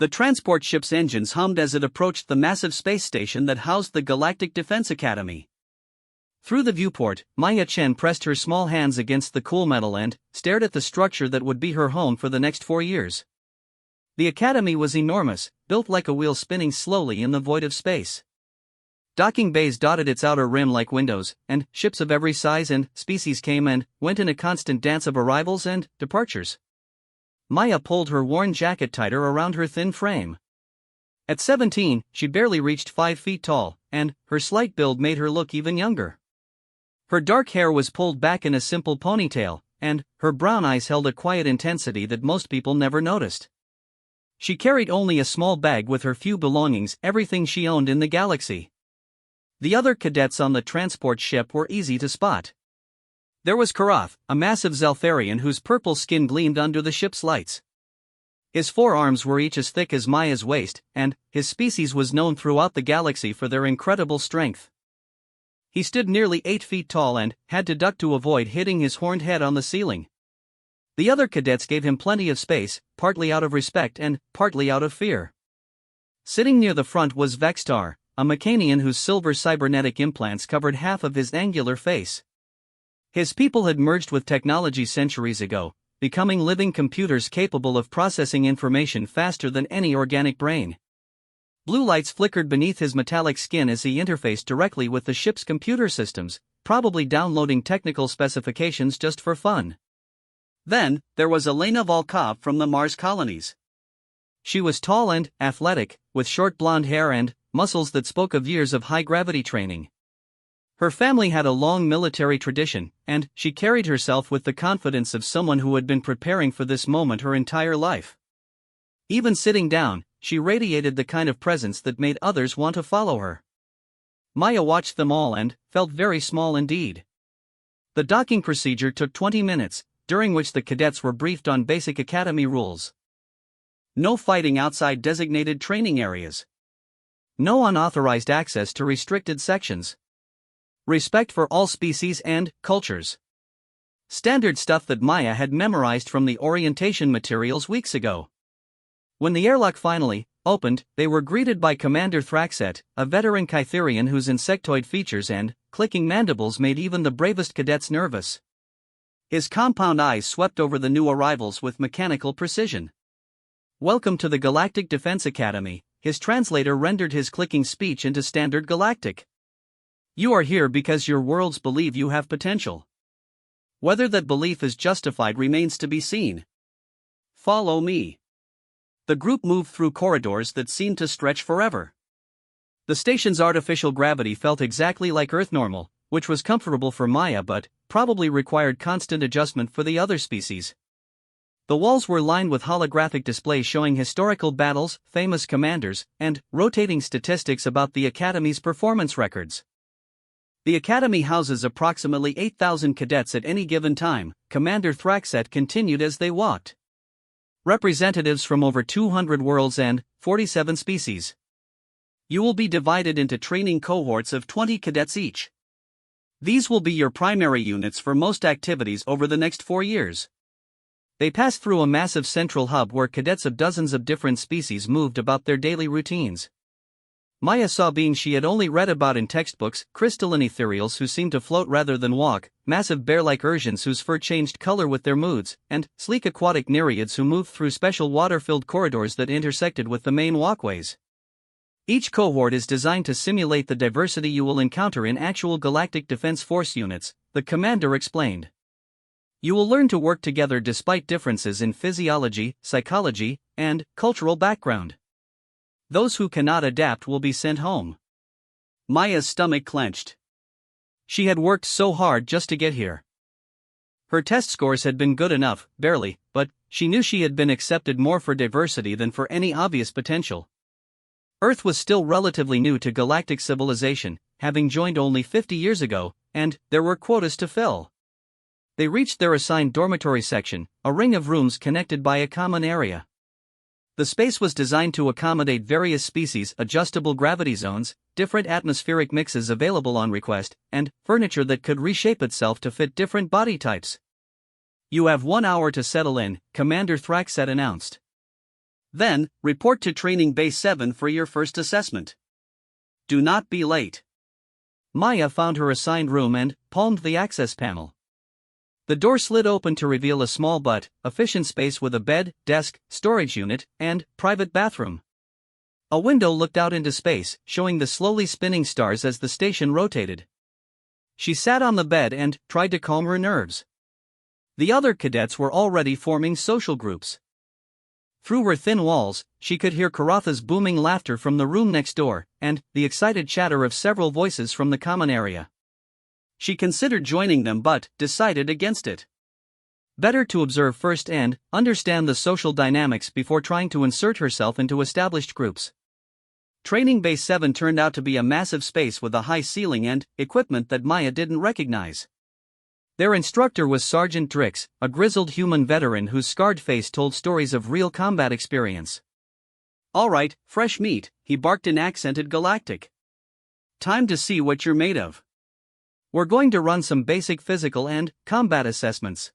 The transport ship's engines hummed as it approached the massive space station that housed the Galactic Defense Academy. Through the viewport, Maya Chen pressed her small hands against the cool metal and stared at the structure that would be her home for the next 4 years. The academy was enormous, built like a wheel spinning slowly in the void of space. Docking bays dotted its outer rim like windows, and ships of every size and species came and went in a constant dance of arrivals and departures. Maya pulled her worn jacket tighter around her thin frame. At 17, she barely reached 5 feet tall, and her slight build made her look even younger. Her dark hair was pulled back in a simple ponytail, and her brown eyes held a quiet intensity that most people never noticed. She carried only a small bag with her few belongings, everything she owned in the galaxy. The other cadets on the transport ship were easy to spot. There was Karath, a massive Zeltharian whose purple skin gleamed under the ship's lights. His 4 arms were each as thick as Maya's waist, and his species was known throughout the galaxy for their incredible strength. He stood nearly 8 feet tall and had to duck to avoid hitting his horned head on the ceiling. The other cadets gave him plenty of space, partly out of respect and partly out of fear. Sitting near the front was Vextar, a Mechanian whose silver cybernetic implants covered half of his angular face. His people had merged with technology centuries ago, becoming living computers capable of processing information faster than any organic brain. Blue lights flickered beneath his metallic skin as he interfaced directly with the ship's computer systems, probably downloading technical specifications just for fun. Then, there was Elena Volkov from the Mars colonies. She was tall and athletic, with short blonde hair and muscles that spoke of years of high-gravity training. Her family had a long military tradition, and she carried herself with the confidence of someone who had been preparing for this moment her entire life. Even sitting down, she radiated the kind of presence that made others want to follow her. Maya watched them all and felt very small indeed. The docking procedure took 20 minutes, during which the cadets were briefed on basic academy rules. No fighting outside designated training areas. No unauthorized access to restricted sections. Respect for all species and cultures. Standard stuff that Maya had memorized from the orientation materials weeks ago. When the airlock finally opened, they were greeted by Commander Thraxet, a veteran Kytherian whose insectoid features and clicking mandibles made even the bravest cadets nervous. His compound eyes swept over the new arrivals with mechanical precision. "Welcome to the Galactic Defense Academy," his translator rendered his clicking speech into standard galactic. "You are here because your worlds believe you have potential. Whether that belief is justified remains to be seen. Follow me." The group moved through corridors that seemed to stretch forever. The station's artificial gravity felt exactly like Earth normal, which was comfortable for Maya but probably required constant adjustment for the other species. The walls were lined with holographic displays showing historical battles, famous commanders, and rotating statistics about the Academy's performance records. The Academy houses approximately 8,000 cadets at any given time, Commander Thraxet continued as they walked. Representatives from over 200 worlds and 47 species. You will be divided into training cohorts of 20 cadets each. These will be your primary units for most activities over the next 4 years. They pass through a massive central hub where cadets of dozens of different species moved about their daily routines. Maya saw beings she had only read about in textbooks, crystalline ethereals who seemed to float rather than walk, massive bear-like urchins whose fur changed color with their moods, and sleek aquatic nereids who moved through special water-filled corridors that intersected with the main walkways. Each cohort is designed to simulate the diversity you will encounter in actual Galactic Defense Force units, the commander explained. You will learn to work together despite differences in physiology, psychology, and cultural background. Those who cannot adapt will be sent home. Maya's stomach clenched. She had worked so hard just to get here. Her test scores had been good enough, barely, but she knew she had been accepted more for diversity than for any obvious potential. Earth was still relatively new to galactic civilization, having joined only 50 years ago, and there were quotas to fill. They reached their assigned dormitory section, a ring of rooms connected by a common area. The space was designed to accommodate various species, adjustable gravity zones, different atmospheric mixes available on request, and furniture that could reshape itself to fit different body types. You have 1 hour to settle in, Commander Thraxet announced. Then, report to Training Base 7 for your first assessment. Do not be late. Maya found her assigned room and palmed the access panel. The door slid open to reveal a small but efficient space with a bed, desk, storage unit, and private bathroom. A window looked out into space, showing the slowly spinning stars as the station rotated. She sat on the bed and tried to calm her nerves. The other cadets were already forming social groups. Through her thin walls, she could hear Karatha's booming laughter from the room next door, and the excited chatter of several voices from the common area. She considered joining them but decided against it. Better to observe first and understand the social dynamics before trying to insert herself into established groups. Training Base 7 turned out to be a massive space with a high ceiling and equipment that Maya didn't recognize. Their instructor was Sergeant Drix, a grizzled human veteran whose scarred face told stories of real combat experience. "All right, fresh meat," he barked in accented Galactic. "Time to see what you're made of. We're going to run some basic physical and combat assessments.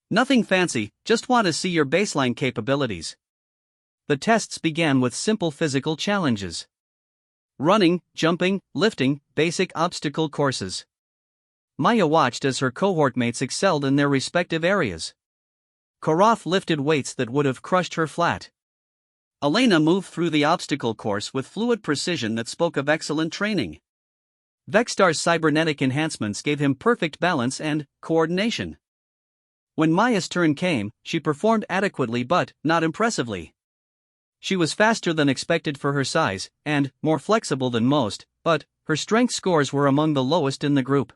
Nothing fancy, just want to see your baseline capabilities." The tests began with simple physical challenges. Running, jumping, lifting, basic obstacle courses. Maya watched as her cohort mates excelled in their respective areas. Karath lifted weights that would have crushed her flat. Elena moved through the obstacle course with fluid precision that spoke of excellent training. Vextar's cybernetic enhancements gave him perfect balance and coordination. When Maya's turn came, she performed adequately but not impressively. She was faster than expected for her size, and more flexible than most, but her strength scores were among the lowest in the group.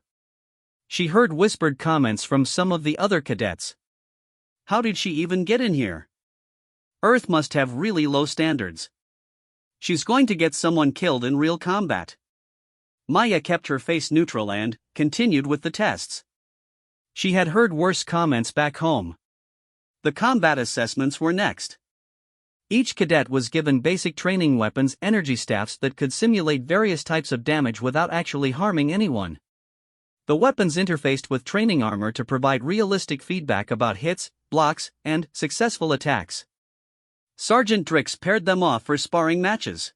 She heard whispered comments from some of the other cadets. How did she even get in here? Earth must have really low standards. She's going to get someone killed in real combat. Maya kept her face neutral and continued with the tests. She had heard worse comments back home. The combat assessments were next. Each cadet was given basic training weapons energy staffs that could simulate various types of damage without actually harming anyone. The weapons interfaced with training armor to provide realistic feedback about hits, blocks, and successful attacks. Sergeant Drix paired them off for sparring matches.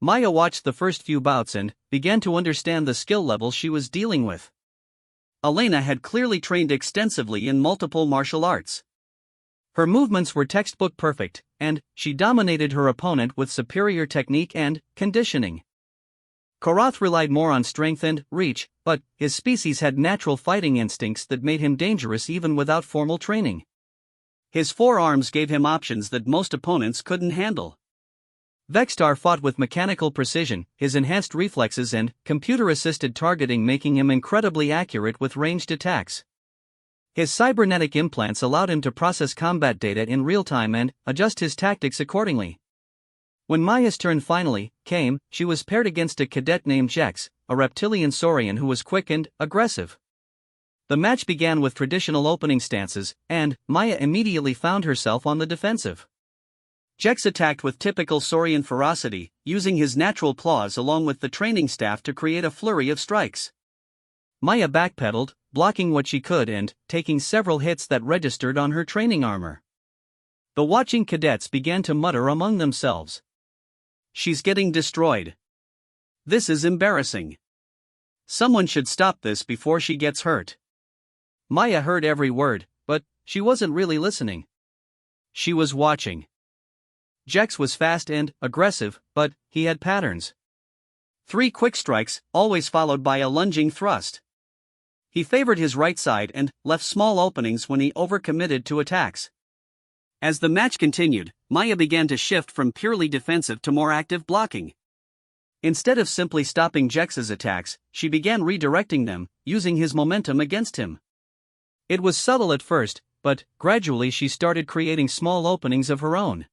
Maya watched the first few bouts and began to understand the skill level she was dealing with. Elena had clearly trained extensively in multiple martial arts. Her movements were textbook perfect, and she dominated her opponent with superior technique and conditioning. Karath relied more on strength and reach, but his species had natural fighting instincts that made him dangerous even without formal training. His forearms gave him options that most opponents couldn't handle. Vextar fought with mechanical precision, his enhanced reflexes and computer-assisted targeting making him incredibly accurate with ranged attacks. His cybernetic implants allowed him to process combat data in real time and adjust his tactics accordingly. When Maya's turn finally came, she was paired against a cadet named Jex, a reptilian saurian who was quick and aggressive. The match began with traditional opening stances, and Maya immediately found herself on the defensive. Jex attacked with typical saurian ferocity, using his natural claws along with the training staff to create a flurry of strikes. Maya backpedaled, blocking what she could and taking several hits that registered on her training armor. The watching cadets began to mutter among themselves. She's getting destroyed. This is embarrassing. Someone should stop this before she gets hurt. Maya heard every word, but she wasn't really listening. She was watching. Jex was fast and aggressive, but he had patterns. 3 quick strikes, always followed by a lunging thrust. He favored his right side and left small openings when he overcommitted to attacks. As the match continued, Maya began to shift from purely defensive to more active blocking. Instead of simply stopping Jex's attacks, she began redirecting them, using his momentum against him. It was subtle at first, but gradually she started creating small openings of her own.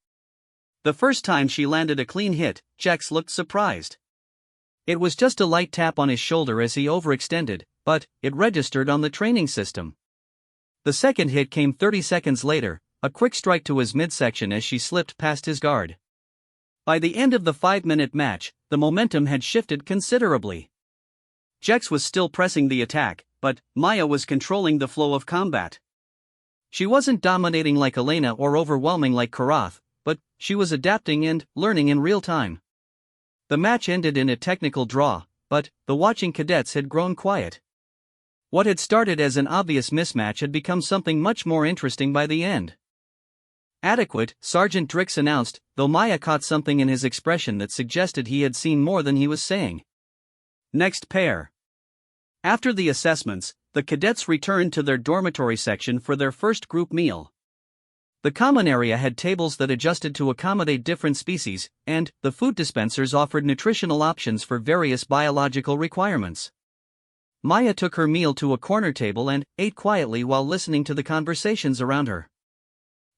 The first time she landed a clean hit, Jex looked surprised. It was just a light tap on his shoulder as he overextended, but it registered on the training system. The second hit came 30 seconds later, a quick strike to his midsection as she slipped past his guard. By the end of the 5-minute match, the momentum had shifted considerably. Jex was still pressing the attack, but Maya was controlling the flow of combat. She wasn't dominating like Elena or overwhelming like Karath, but she was adapting and learning in real time. The match ended in a technical draw, but the watching cadets had grown quiet. What had started as an obvious mismatch had become something much more interesting by the end. "Adequate," Sergeant Drix announced, though Maya caught something in his expression that suggested he had seen more than he was saying. Next pair. After the assessments, the cadets returned to their dormitory section for their first group meal. The common area had tables that adjusted to accommodate different species, and the food dispensers offered nutritional options for various biological requirements. Maya took her meal to a corner table and ate quietly while listening to the conversations around her.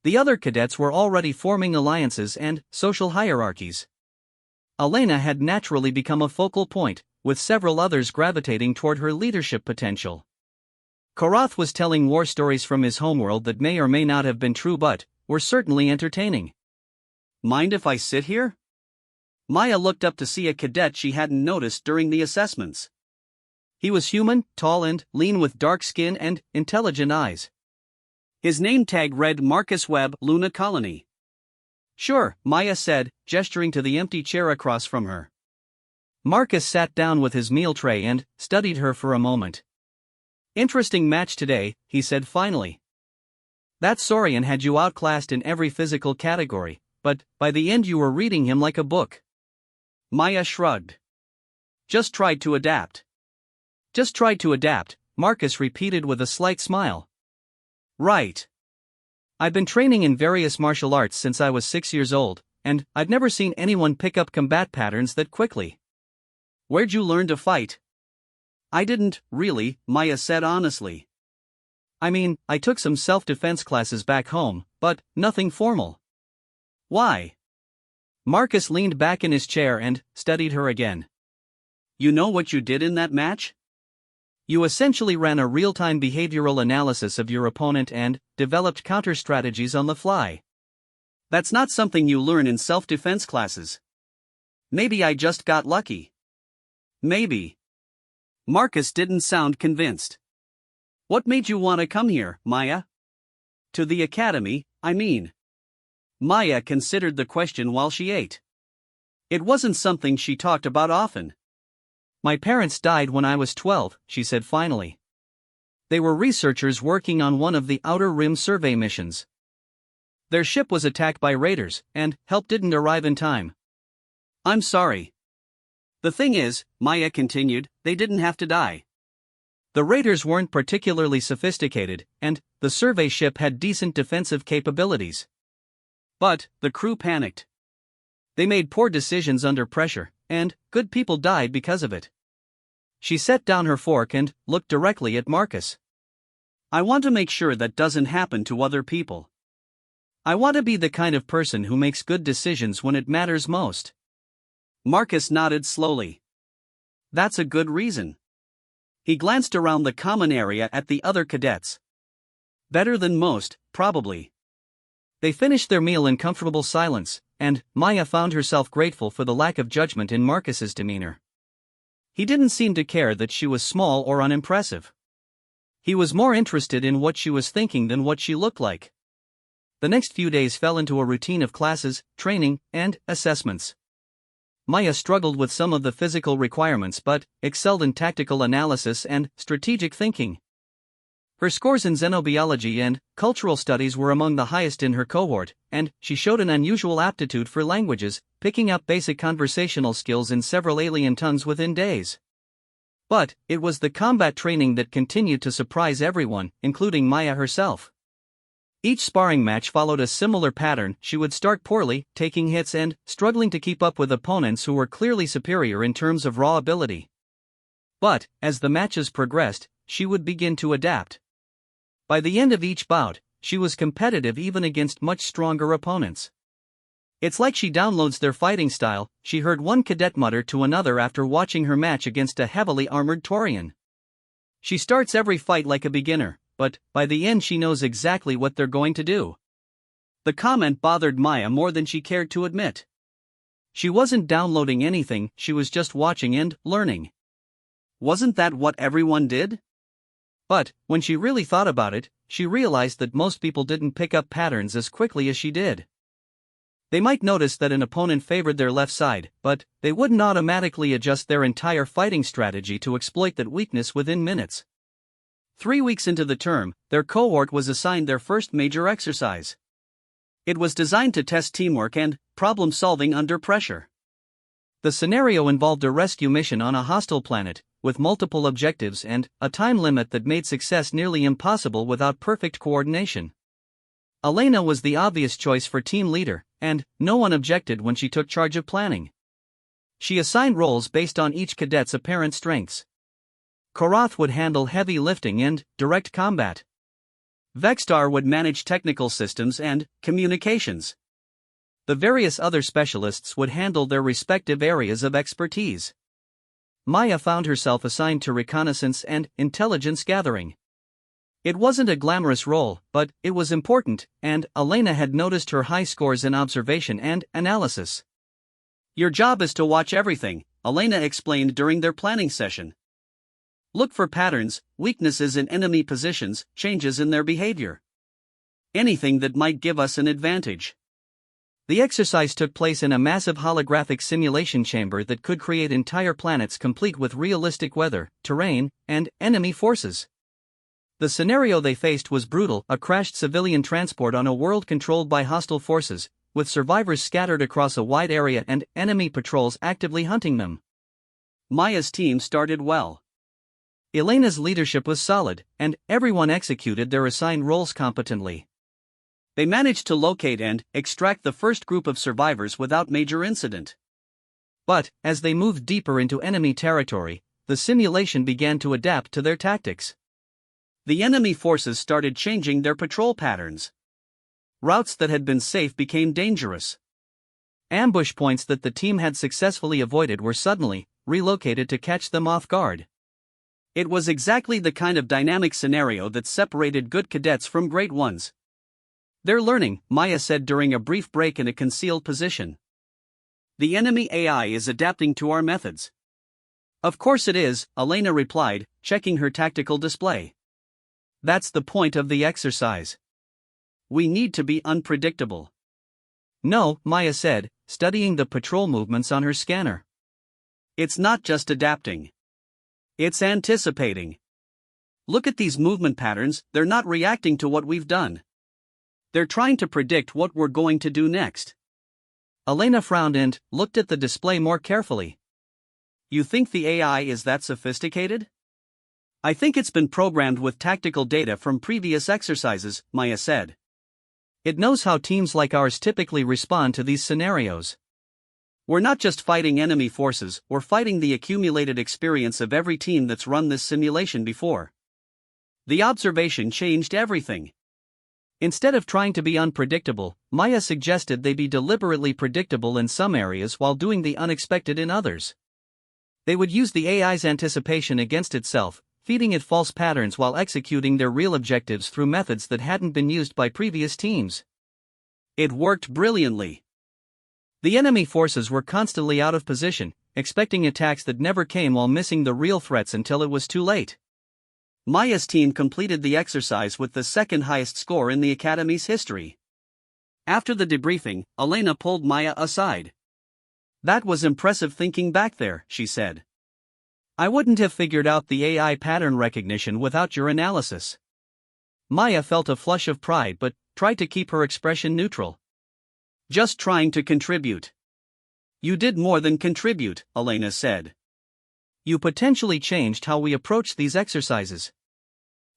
The other cadets were already forming alliances and social hierarchies. Elena had naturally become a focal point, with several others gravitating toward her leadership potential. Korath was telling war stories from his homeworld that may or may not have been true but were certainly entertaining. "Mind if I sit here?" Maya looked up to see a cadet she hadn't noticed during the assessments. He was human, tall and lean with dark skin and intelligent eyes. His name tag read Marcus Webb, Luna Colony. "Sure," Maya said, gesturing to the empty chair across from her. Marcus sat down with his meal tray and studied her for a moment. "Interesting match today," he said finally. "That Saurian had you outclassed in every physical category, but by the end you were reading him like a book." Maya shrugged. "Just tried to adapt." "Just tried to adapt," Marcus repeated with a slight smile. "Right. I've been training in various martial arts since I was 6 years old, and I've never seen anyone pick up combat patterns that quickly." "Where'd you learn to fight?" "I didn't, really," Maya said honestly. "I mean, I took some self-defense classes back home, but nothing formal." "Why?" Marcus leaned back in his chair and studied her again. "You know what you did in that match? You essentially ran a real-time behavioral analysis of your opponent and developed counter-strategies on the fly. That's not something you learn in self-defense classes." "Maybe I just got lucky." "Maybe." Marcus didn't sound convinced. "What made you want to come here, Maya?" "To the academy, I mean." Maya considered the question while she ate. It wasn't something she talked about often. "My parents died when I was 12, she said finally. They were researchers working on one of the Outer Rim survey missions. Their ship was attacked by raiders, and help didn't arrive in time." "I'm sorry." "The thing is," Maya continued, "they didn't have to die. The raiders weren't particularly sophisticated, and the survey ship had decent defensive capabilities. But the crew panicked. They made poor decisions under pressure, and good people died because of it." She set down her fork and looked directly at Marcus. "I want to make sure that doesn't happen to other people. I want to be the kind of person who makes good decisions when it matters most." Marcus nodded slowly. "That's a good reason." He glanced around the common area at the other cadets. "Better than most, probably." They finished their meal in comfortable silence, and Maya found herself grateful for the lack of judgment in Marcus's demeanor. He didn't seem to care that she was small or unimpressive. He was more interested in what she was thinking than what she looked like. The next few days fell into a routine of classes, training, and assessments. Maya struggled with some of the physical requirements but excelled in tactical analysis and strategic thinking. Her scores in xenobiology and cultural studies were among the highest in her cohort, and she showed an unusual aptitude for languages, picking up basic conversational skills in several alien tongues within days. But it was the combat training that continued to surprise everyone, including Maya herself. Each sparring match followed a similar pattern. She would start poorly, taking hits and struggling to keep up with opponents who were clearly superior in terms of raw ability. But, as the matches progressed, she would begin to adapt. By the end of each bout, she was competitive even against much stronger opponents. "It's like she downloads their fighting style," she heard one cadet mutter to another after watching her match against a heavily armored Taurian. "She starts every fight like a beginner, but by the end she knows exactly what they're going to do." The comment bothered Maya more than she cared to admit. She wasn't downloading anything, she was just watching and learning. Wasn't that what everyone did? But, when she really thought about it, she realized that most people didn't pick up patterns as quickly as she did. They might notice that an opponent favored their left side, but they wouldn't automatically adjust their entire fighting strategy to exploit that weakness within minutes. 3 weeks into the term, their cohort was assigned their first major exercise. It was designed to test teamwork and problem-solving under pressure. The scenario involved a rescue mission on a hostile planet, with multiple objectives and a time limit that made success nearly impossible without perfect coordination. Elena was the obvious choice for team leader, and no one objected when she took charge of planning. She assigned roles based on each cadet's apparent strengths. Korath would handle heavy lifting and direct combat. Vexstar would manage technical systems and communications. The various other specialists would handle their respective areas of expertise. Maya found herself assigned to reconnaissance and intelligence gathering. It wasn't a glamorous role, but it was important, and Elena had noticed her high scores in observation and analysis. "Your job is to watch everything," Elena explained during their planning session. "Look for patterns, weaknesses in enemy positions, changes in their behavior. Anything that might give us an advantage." The exercise took place in a massive holographic simulation chamber that could create entire planets complete with realistic weather, terrain, and enemy forces. The scenario they faced was brutal: a crashed civilian transport on a world controlled by hostile forces, with survivors scattered across a wide area and enemy patrols actively hunting them. Maya's team started well. Elena's leadership was solid, and everyone executed their assigned roles competently. They managed to locate and extract the first group of survivors without major incident. But, as they moved deeper into enemy territory, the simulation began to adapt to their tactics. The enemy forces started changing their patrol patterns. Routes that had been safe became dangerous. Ambush points that the team had successfully avoided were suddenly relocated to catch them off guard. It was exactly the kind of dynamic scenario that separated good cadets from great ones. "They're learning," Maya said during a brief break in a concealed position. "The enemy AI is adapting to our methods." "Of course it is," Elena replied, checking her tactical display. "That's the point of the exercise. We need to be unpredictable." "No," Maya said, studying the patrol movements on her scanner. "It's not just adapting. It's anticipating. Look at these movement patterns, they're not reacting to what we've done. They're trying to predict what we're going to do next." Elena frowned and looked at the display more carefully. "You think the AI is that sophisticated?" "I think it's been programmed with tactical data from previous exercises," Maya said. "It knows how teams like ours typically respond to these scenarios. We're not just fighting enemy forces, we're fighting the accumulated experience of every team that's run this simulation before." The observation changed everything. Instead of trying to be unpredictable, Maya suggested they be deliberately predictable in some areas while doing the unexpected in others. They would use the AI's anticipation against itself, feeding it false patterns while executing their real objectives through methods that hadn't been used by previous teams. It worked brilliantly. The enemy forces were constantly out of position, expecting attacks that never came while missing the real threats until it was too late. Maya's team completed the exercise with the second highest score in the Academy's history. After the debriefing, Elena pulled Maya aside. "That was impressive thinking back there," she said. "I wouldn't have figured out the AI pattern recognition without your analysis." Maya felt a flush of pride but tried to keep her expression neutral. "Just trying to contribute." "You did more than contribute," Elena said. "You potentially changed how we approach these exercises."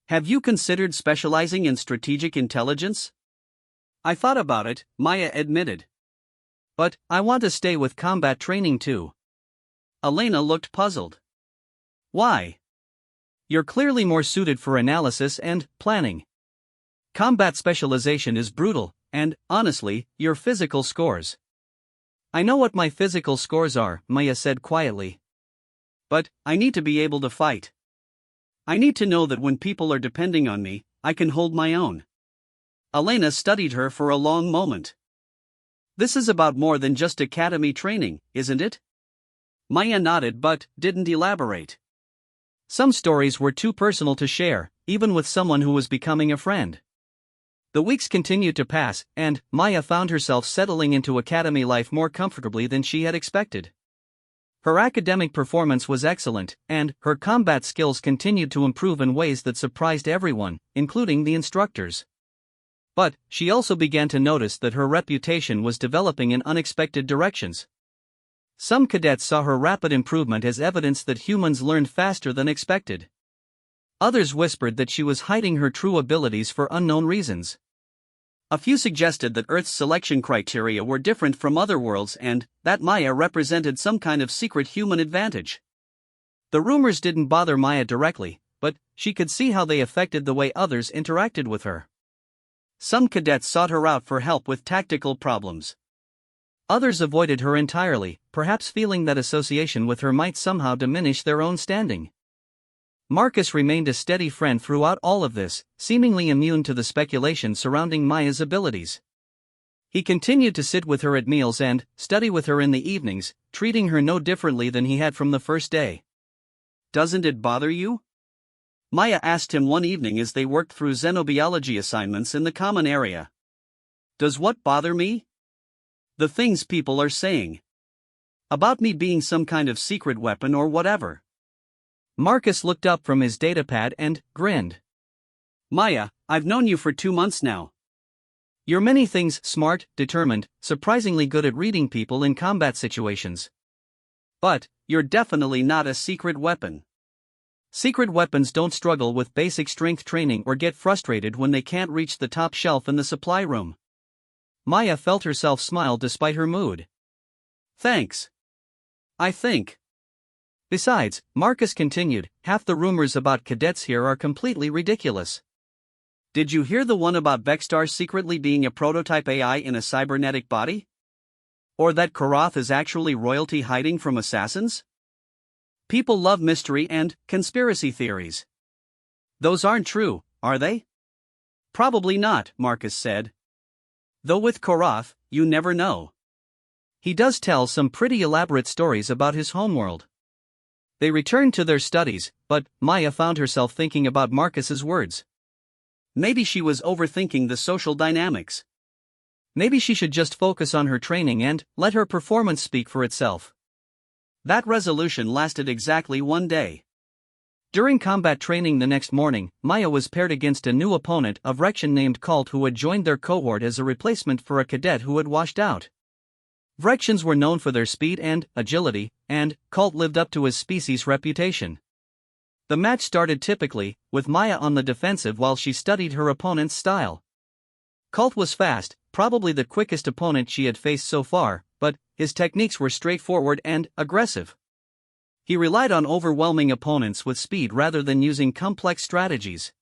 "Have you considered specializing in strategic intelligence?" "I thought about it," Maya admitted. "But I want to stay with combat training too." Elena looked puzzled. "Why?" "You're clearly more suited for analysis and planning. Combat specialization is brutal, and, honestly, your physical scores." "I know what my physical scores are," Maya said quietly. "But I need to be able to fight. I need to know that when people are depending on me, I can hold my own." Elena studied her for a long moment. "This is about more than just academy training, isn't it?" Maya nodded but didn't elaborate. Some stories were too personal to share, even with someone who was becoming a friend. The weeks continued to pass, and Maya found herself settling into academy life more comfortably than she had expected. Her academic performance was excellent, and her combat skills continued to improve in ways that surprised everyone, including the instructors. But she also began to notice that her reputation was developing in unexpected directions. Some cadets saw her rapid improvement as evidence that humans learned faster than expected. Others whispered that she was hiding her true abilities for unknown reasons. A few suggested that Earth's selection criteria were different from other worlds and that Maya represented some kind of secret human advantage. The rumors didn't bother Maya directly, but she could see how they affected the way others interacted with her. Some cadets sought her out for help with tactical problems. Others avoided her entirely, perhaps feeling that association with her might somehow diminish their own standing. Marcus remained a steady friend throughout all of this, seemingly immune to the speculation surrounding Maya's abilities. He continued to sit with her at meals and study with her in the evenings, treating her no differently than he had from the first day. "Doesn't it bother you?" Maya asked him one evening as they worked through xenobiology assignments in the common area. "Does what bother me?" "The things people are saying. About me being some kind of secret weapon or whatever." Marcus looked up from his datapad and grinned. "Maya, I've known you for 2 months now. You're many things: smart, determined, surprisingly good at reading people in combat situations. But you're definitely not a secret weapon. Secret weapons don't struggle with basic strength training or get frustrated when they can't reach the top shelf in the supply room." Maya felt herself smile despite her mood. "Thanks. I think. Besides," Marcus continued, "half the rumors about cadets here are completely ridiculous. Did you hear the one about Vexstar secretly being a prototype AI in a cybernetic body? Or that Koroth is actually royalty hiding from assassins? People love mystery and conspiracy theories. Those aren't true, are they?" "Probably not," Marcus said. "Though with Koroth, you never know. He does tell some pretty elaborate stories about his homeworld." They returned to their studies, but Maya found herself thinking about Marcus's words. Maybe she was overthinking the social dynamics. Maybe she should just focus on her training and let her performance speak for itself. That resolution lasted exactly 1 day. During combat training the next morning, Maya was paired against a new opponent, a Vrection named Colt, who had joined their cohort as a replacement for a cadet who had washed out. Vrektions were known for their speed and agility, and Colt lived up to his species' reputation. The match started typically, with Maya on the defensive while she studied her opponent's style. Colt was fast, probably the quickest opponent she had faced so far, but his techniques were straightforward and aggressive. He relied on overwhelming opponents with speed rather than using complex strategies.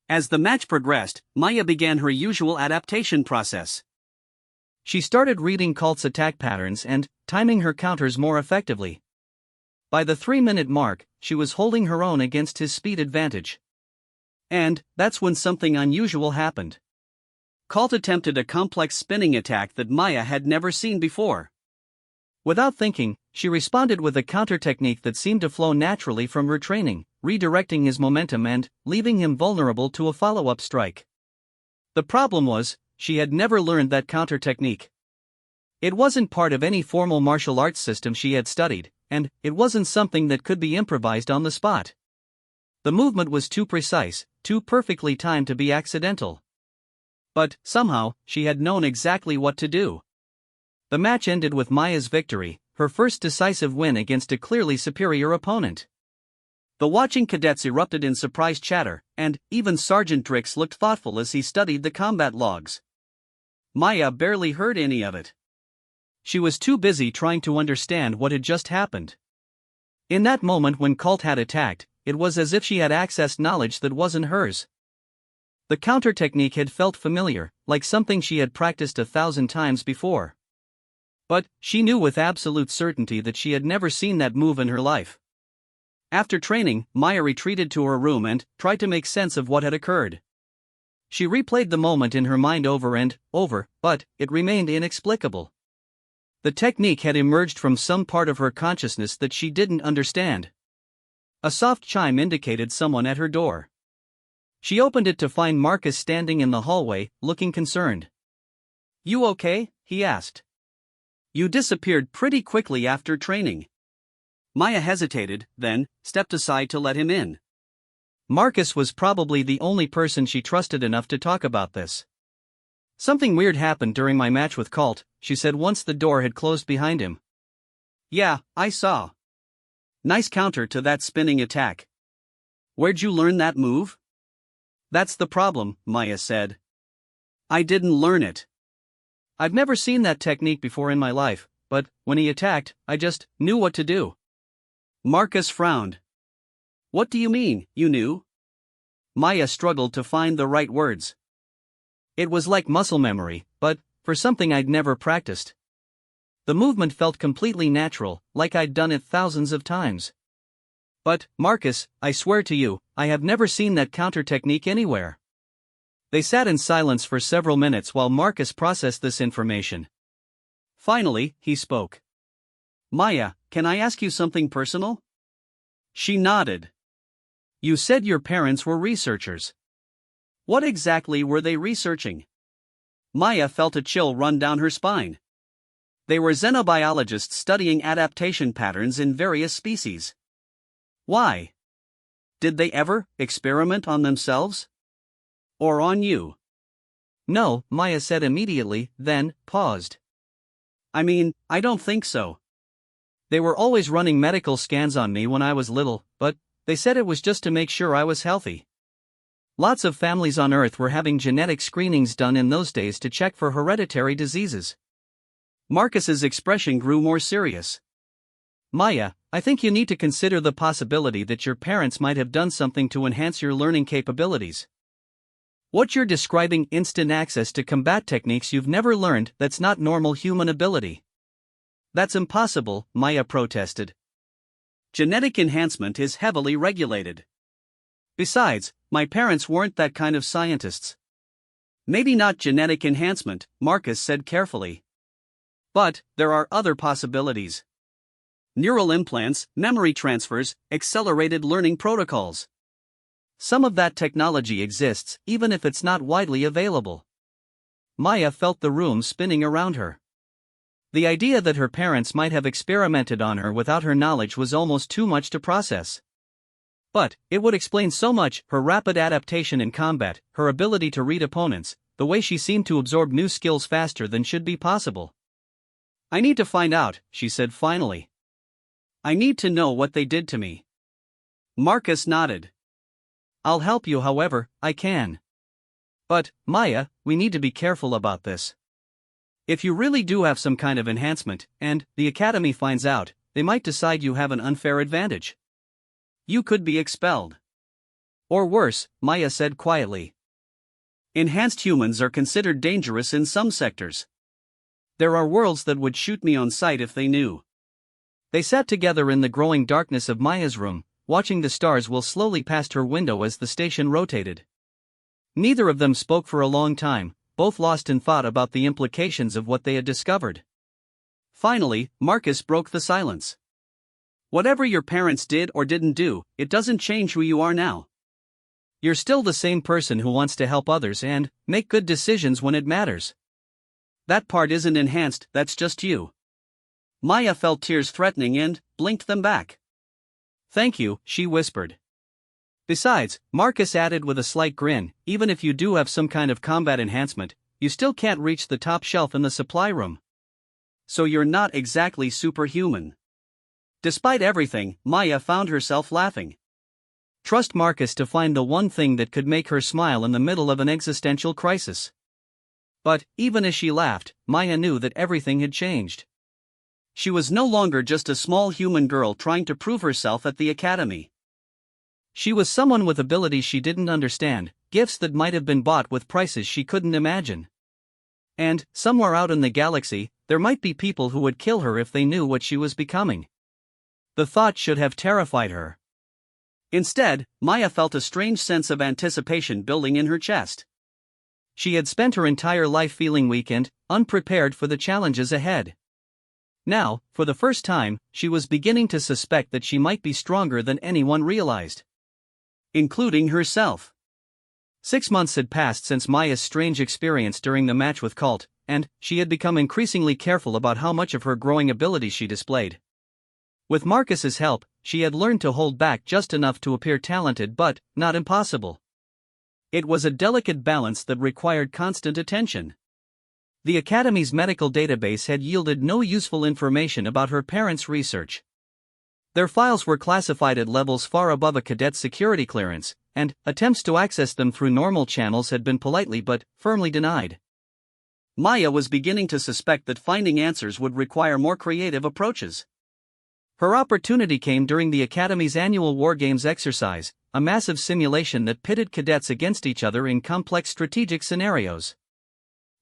As the match progressed, Maya began her usual adaptation process. She started reading Colt's attack patterns and timing her counters more effectively. By the 3-minute mark, she was holding her own against his speed advantage. And that's when something unusual happened. Colt attempted a complex spinning attack that Maya had never seen before. Without thinking, she responded with a counter technique that seemed to flow naturally from her training, redirecting his momentum and leaving him vulnerable to a follow-up strike. The problem was, she had never learned that counter technique. It wasn't part of any formal martial arts system she had studied, and it wasn't something that could be improvised on the spot. The movement was too precise, too perfectly timed to be accidental. But somehow, she had known exactly what to do. The match ended with Maya's victory, her first decisive win against a clearly superior opponent. The watching cadets erupted in surprised chatter, and even Sergeant Drix looked thoughtful as he studied the combat logs. Maya barely heard any of it. She was too busy trying to understand what had just happened. In that moment when Colt had attacked, it was as if she had accessed knowledge that wasn't hers. The counter technique had felt familiar, like something she had practiced 1,000 times before. But she knew with absolute certainty that she had never seen that move in her life. After training, Maya retreated to her room and tried to make sense of what had occurred. She replayed the moment in her mind over and over, but it remained inexplicable. The technique had emerged from some part of her consciousness that she didn't understand. A soft chime indicated someone at her door. She opened it to find Marcus standing in the hallway, looking concerned. "You okay?" he asked. "You disappeared pretty quickly after training." Maya hesitated, then stepped aside to let him in. Marcus was probably the only person she trusted enough to talk about this. "Something weird happened during my match with Colt," she said once the door had closed behind him. "Yeah, I saw. Nice counter to that spinning attack. Where'd you learn that move?" "That's the problem," Maya said. "I didn't learn it. I've never seen that technique before in my life, but when he attacked, I just knew what to do." Marcus frowned. "What do you mean, you knew?" Maya struggled to find the right words. "It was like muscle memory, but for something I'd never practiced. The movement felt completely natural, like I'd done it thousands of times. But, Marcus, I swear to you, I have never seen that counter technique anywhere." They sat in silence for several minutes while Marcus processed this information. Finally, he spoke. "Maya, can I ask you something personal?" She nodded. "You said your parents were researchers. What exactly were they researching?" Maya felt a chill run down her spine. "They were xenobiologists studying adaptation patterns in various species." "Why? Did they ever experiment on themselves? Or on you?" "No," Maya said immediately, then paused. "I mean, I don't think so. They were always running medical scans on me when I was little, but they said it was just to make sure I was healthy. Lots of families on Earth were having genetic screenings done in those days to check for hereditary diseases." Marcus's expression grew more serious. "Maya, I think you need to consider the possibility that your parents might have done something to enhance your learning capabilities. What you're describing, instant access to combat techniques you've never learned, that's not normal human ability." "That's impossible," Maya protested. "Genetic enhancement is heavily regulated. Besides, my parents weren't that kind of scientists." "Maybe not genetic enhancement," Marcus said carefully. "But there are other possibilities. Neural implants, memory transfers, accelerated learning protocols. Some of that technology exists, even if it's not widely available." Maya felt the room spinning around her. The idea that her parents might have experimented on her without her knowledge was almost too much to process. But it would explain so much: her rapid adaptation in combat, her ability to read opponents, the way she seemed to absorb new skills faster than should be possible. "I need to find out," she said finally. "I need to know what they did to me." Marcus nodded. "I'll help you however I can. But, Maya, we need to be careful about this. If you really do have some kind of enhancement, and the Academy finds out, they might decide you have an unfair advantage. You could be expelled. Or worse," Maya said quietly. "Enhanced humans are considered dangerous in some sectors. There are worlds that would shoot me on sight if they knew." They sat together in the growing darkness of Maya's room, watching the stars whirl slowly past her window as the station rotated. Neither of them spoke for a long time, both lost in thought about the implications of what they had discovered. Finally, Marcus broke the silence. "Whatever your parents did or didn't do, it doesn't change who you are now. You're still the same person who wants to help others and make good decisions when it matters. That part isn't enhanced, that's just you." Maya felt tears threatening and blinked them back. "Thank you," she whispered. "Besides," Marcus added with a slight grin, "even if you do have some kind of combat enhancement, you still can't reach the top shelf in the supply room. So you're not exactly superhuman." Despite everything, Maya found herself laughing. Trust Marcus to find the one thing that could make her smile in the middle of an existential crisis. But, even as she laughed, Maya knew that everything had changed. She was no longer just a small human girl trying to prove herself at the Academy. She was someone with abilities she didn't understand, gifts that might have been bought with prices she couldn't imagine. And, somewhere out in the galaxy, there might be people who would kill her if they knew what she was becoming. The thought should have terrified her. Instead, Maya felt a strange sense of anticipation building in her chest. She had spent her entire life feeling weak and unprepared for the challenges ahead. Now, for the first time, she was beginning to suspect that she might be stronger than anyone realized. Including herself. 6 months had passed since Maya's strange experience during the match with Colt, and she had become increasingly careful about how much of her growing ability she displayed. With Marcus's help, she had learned to hold back just enough to appear talented but not impossible. It was a delicate balance that required constant attention. The Academy's medical database had yielded no useful information about her parents' research. Their files were classified at levels far above a cadet's security clearance, and attempts to access them through normal channels had been politely but firmly denied. Maya was beginning to suspect that finding answers would require more creative approaches. Her opportunity came during the Academy's annual War Games exercise, a massive simulation that pitted cadets against each other in complex strategic scenarios.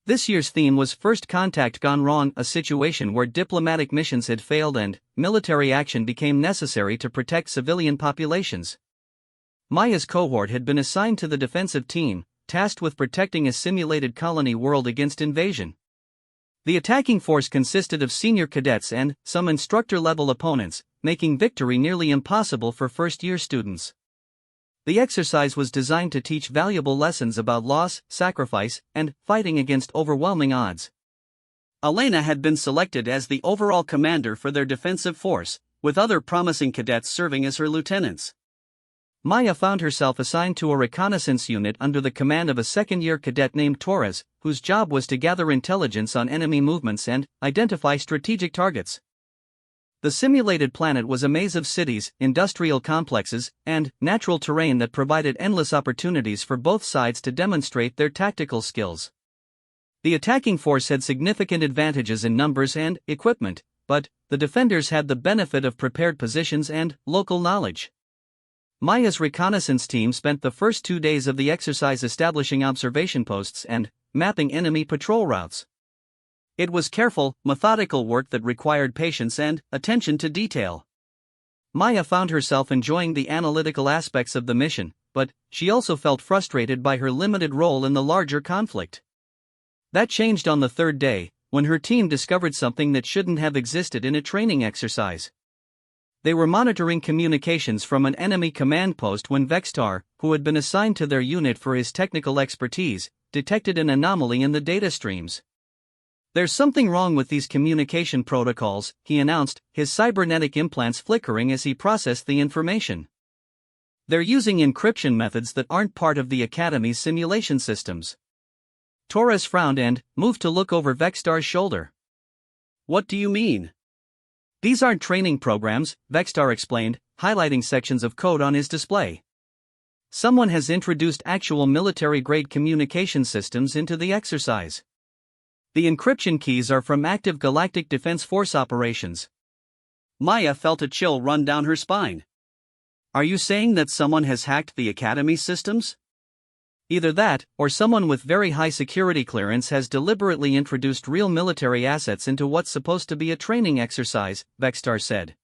This year's theme was First Contact Gone Wrong, a situation where diplomatic missions had failed and military action became necessary to protect civilian populations. Maya's cohort had been assigned to the defensive team, tasked with protecting a simulated colony world against invasion. The attacking force consisted of senior cadets and some instructor-level opponents, making victory nearly impossible for first-year students. The exercise was designed to teach valuable lessons about loss, sacrifice, and fighting against overwhelming odds. Elena had been selected as the overall commander for their defensive force, with other promising cadets serving as her lieutenants. Maya found herself assigned to a reconnaissance unit under the command of a second-year cadet named Torres, whose job was to gather intelligence on enemy movements and identify strategic targets. The simulated planet was a maze of cities, industrial complexes, and natural terrain that provided endless opportunities for both sides to demonstrate their tactical skills. The attacking force had significant advantages in numbers and equipment, but the defenders had the benefit of prepared positions and local knowledge. Maya's reconnaissance team spent the first 2 days of the exercise establishing observation posts and mapping enemy patrol routes. It was careful, methodical work that required patience and attention to detail. Maya found herself enjoying the analytical aspects of the mission, but she also felt frustrated by her limited role in the larger conflict. That changed on the 3rd day, when her team discovered something that shouldn't have existed in a training exercise. They were monitoring communications from an enemy command post when Vextar, who had been assigned to their unit for his technical expertise, detected an anomaly in the data streams. "There's something wrong with these communication protocols," he announced, his cybernetic implants flickering as he processed the information. "They're using encryption methods that aren't part of the Academy's simulation systems." Torres frowned and moved to look over Vextar's shoulder. "What do you mean?" "These aren't training programs," Vextar explained, highlighting sections of code on his display. "Someone has introduced actual military-grade communication systems into the exercise. The encryption keys are from active Galactic Defense Force operations." Maya felt a chill run down her spine. "Are you saying that someone has hacked the Academy systems?" "Either that, or someone with very high security clearance has deliberately introduced real military assets into what's supposed to be a training exercise," Vextar said.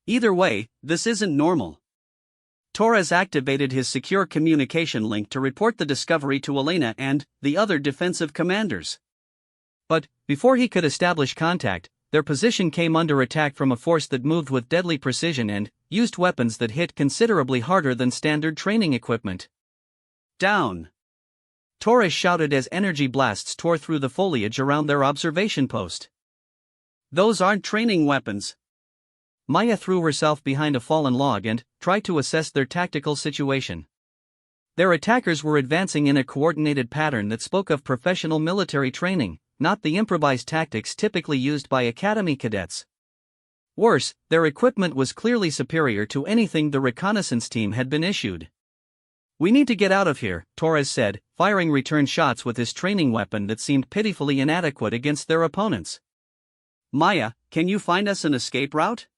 "Either way, this isn't normal." Torres activated his secure communication link to report the discovery to Elena and the other defensive commanders. But before he could establish contact, their position came under attack from a force that moved with deadly precision and used weapons that hit considerably harder than standard training equipment. "Down!" Torres shouted as energy blasts tore through the foliage around their observation post. "Those aren't training weapons." Maya threw herself behind a fallen log and tried to assess their tactical situation. Their attackers were advancing in a coordinated pattern that spoke of professional military training, not the improvised tactics typically used by Academy cadets. Worse, their equipment was clearly superior to anything the reconnaissance team had been issued. "We need to get out of here," Torres said, firing return shots with his training weapon that seemed pitifully inadequate against their opponents. "Maya, can you find us an escape route?"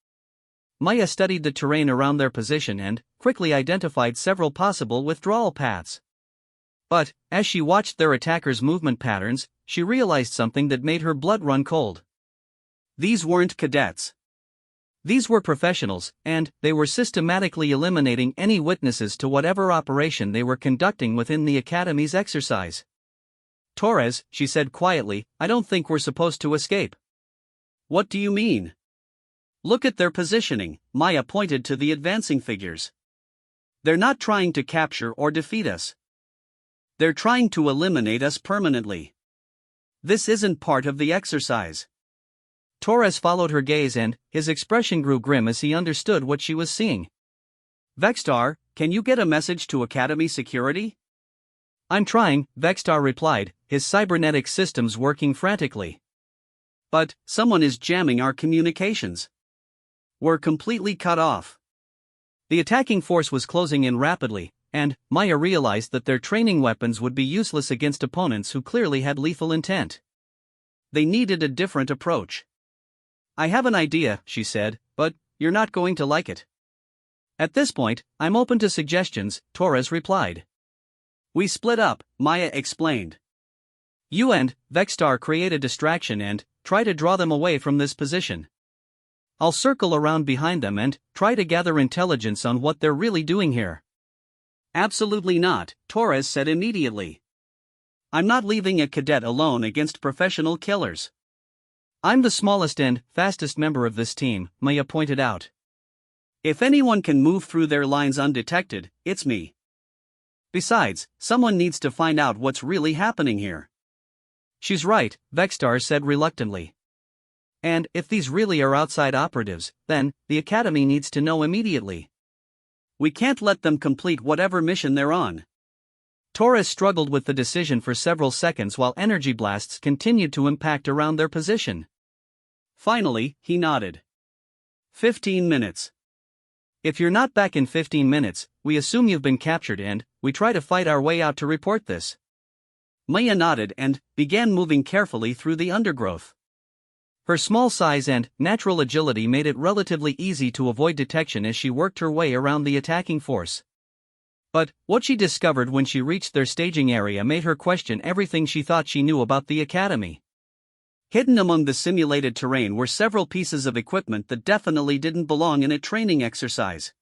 Maya studied the terrain around their position and quickly identified several possible withdrawal paths. But, as she watched their attackers' movement patterns, she realized something that made her blood run cold. These weren't cadets. These were professionals, and they were systematically eliminating any witnesses to whatever operation they were conducting within the Academy's exercise. "Torres," she said quietly, "I don't think we're supposed to escape." "What do you mean?" "Look at their positioning," Maya pointed to the advancing figures. "They're not trying to capture or defeat us. They're trying to eliminate us permanently. This isn't part of the exercise. Torres followed her gaze and his expression grew grim as he understood what she was seeing. Vexstar, can you get a message to Academy Security? I'm trying, Vexstar replied, his cybernetic systems working frantically. But someone is jamming our communications. We're completely cut off. The attacking force was closing in rapidly, and Maya realized that their training weapons would be useless against opponents who clearly had lethal intent. They needed a different approach. I have an idea, she said, but you're not going to like it. At this point, I'm open to suggestions, Torres replied. We split up, Maya explained. You and Vexstar create a distraction and try to draw them away from this position. I'll circle around behind them and try to gather intelligence on what they're really doing here. Absolutely not, Torres said immediately. I'm not leaving a cadet alone against professional killers. I'm the smallest and fastest member of this team, Maya pointed out. If anyone can move through their lines undetected, it's me. Besides, someone needs to find out what's really happening here. She's right, Vexstar said reluctantly. And if these really are outside operatives, then the Academy needs to know immediately. We can't let them complete whatever mission they're on. Torres struggled with the decision for several seconds while energy blasts continued to impact around their position. Finally, he nodded. 15 minutes. If you're not back in 15 minutes, we assume you've been captured and we try to fight our way out to report this. Maya nodded and began moving carefully through the undergrowth. Her small size and natural agility made it relatively easy to avoid detection as she worked her way around the attacking force. But what she discovered when she reached their staging area made her question everything she thought she knew about the Academy. Hidden among the simulated terrain were several pieces of equipment that definitely didn't belong in a training exercise.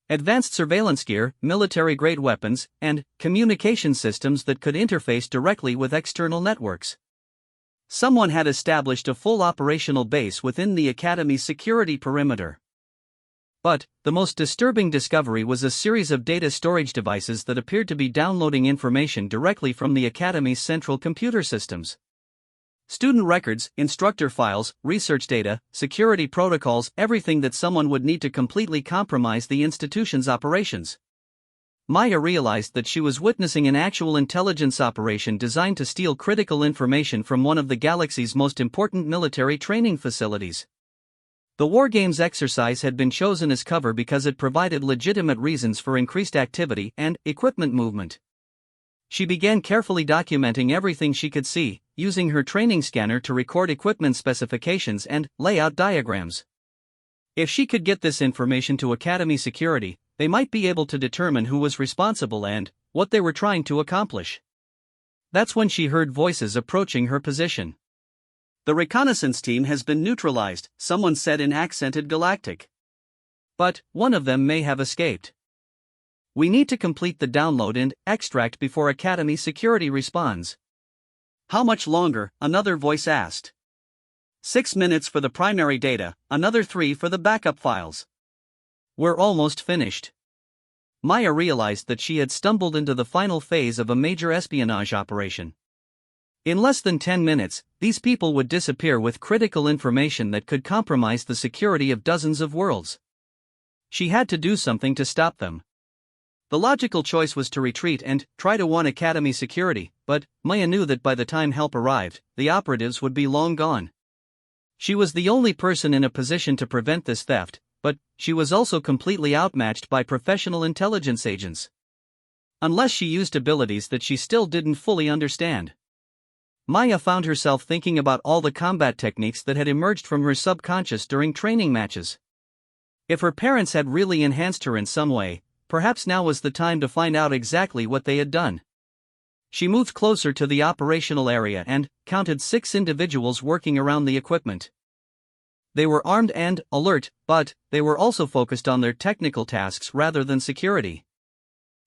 Advanced surveillance gear, military-grade weapons, and communication systems that could interface directly with external networks. Someone had established a full operational base within the Academy's security perimeter. But the most disturbing discovery was a series of data storage devices that appeared to be downloading information directly from the Academy's central computer systems. Student records, instructor files, research data, security protocols, everything that someone would need to completely compromise the institution's operations. Maya realized that she was witnessing an actual intelligence operation designed to steal critical information from one of the galaxy's most important military training facilities. The War Games exercise had been chosen as cover because it provided legitimate reasons for increased activity and equipment movement. She began carefully documenting everything she could see, using her training scanner to record equipment specifications and layout diagrams. If she could get this information to Academy Security, they might be able to determine who was responsible and what they were trying to accomplish. That's when she heard voices approaching her position. The reconnaissance team has been neutralized, someone said in accented Galactic. But one of them may have escaped. We need to complete the download and extract before Academy Security responds. How much longer? Another voice asked. 6 minutes for the primary data, another 3 for the backup files. We're almost finished. Maya realized that she had stumbled into the final phase of a major espionage operation. In less than 10 minutes, these people would disappear with critical information that could compromise the security of dozens of worlds. She had to do something to stop them. The logical choice was to retreat and try to warn Academy Security, but Maya knew that by the time help arrived, the operatives would be long gone. She was the only person in a position to prevent this theft, but she was also completely outmatched by professional intelligence agents. Unless she used abilities that she still didn't fully understand. Maya found herself thinking about all the combat techniques that had emerged from her subconscious during training matches. If her parents had really enhanced her in some way, perhaps now was the time to find out exactly what they had done. She moved closer to the operational area and counted 6 individuals working around the equipment. They were armed and alert, but they were also focused on their technical tasks rather than security.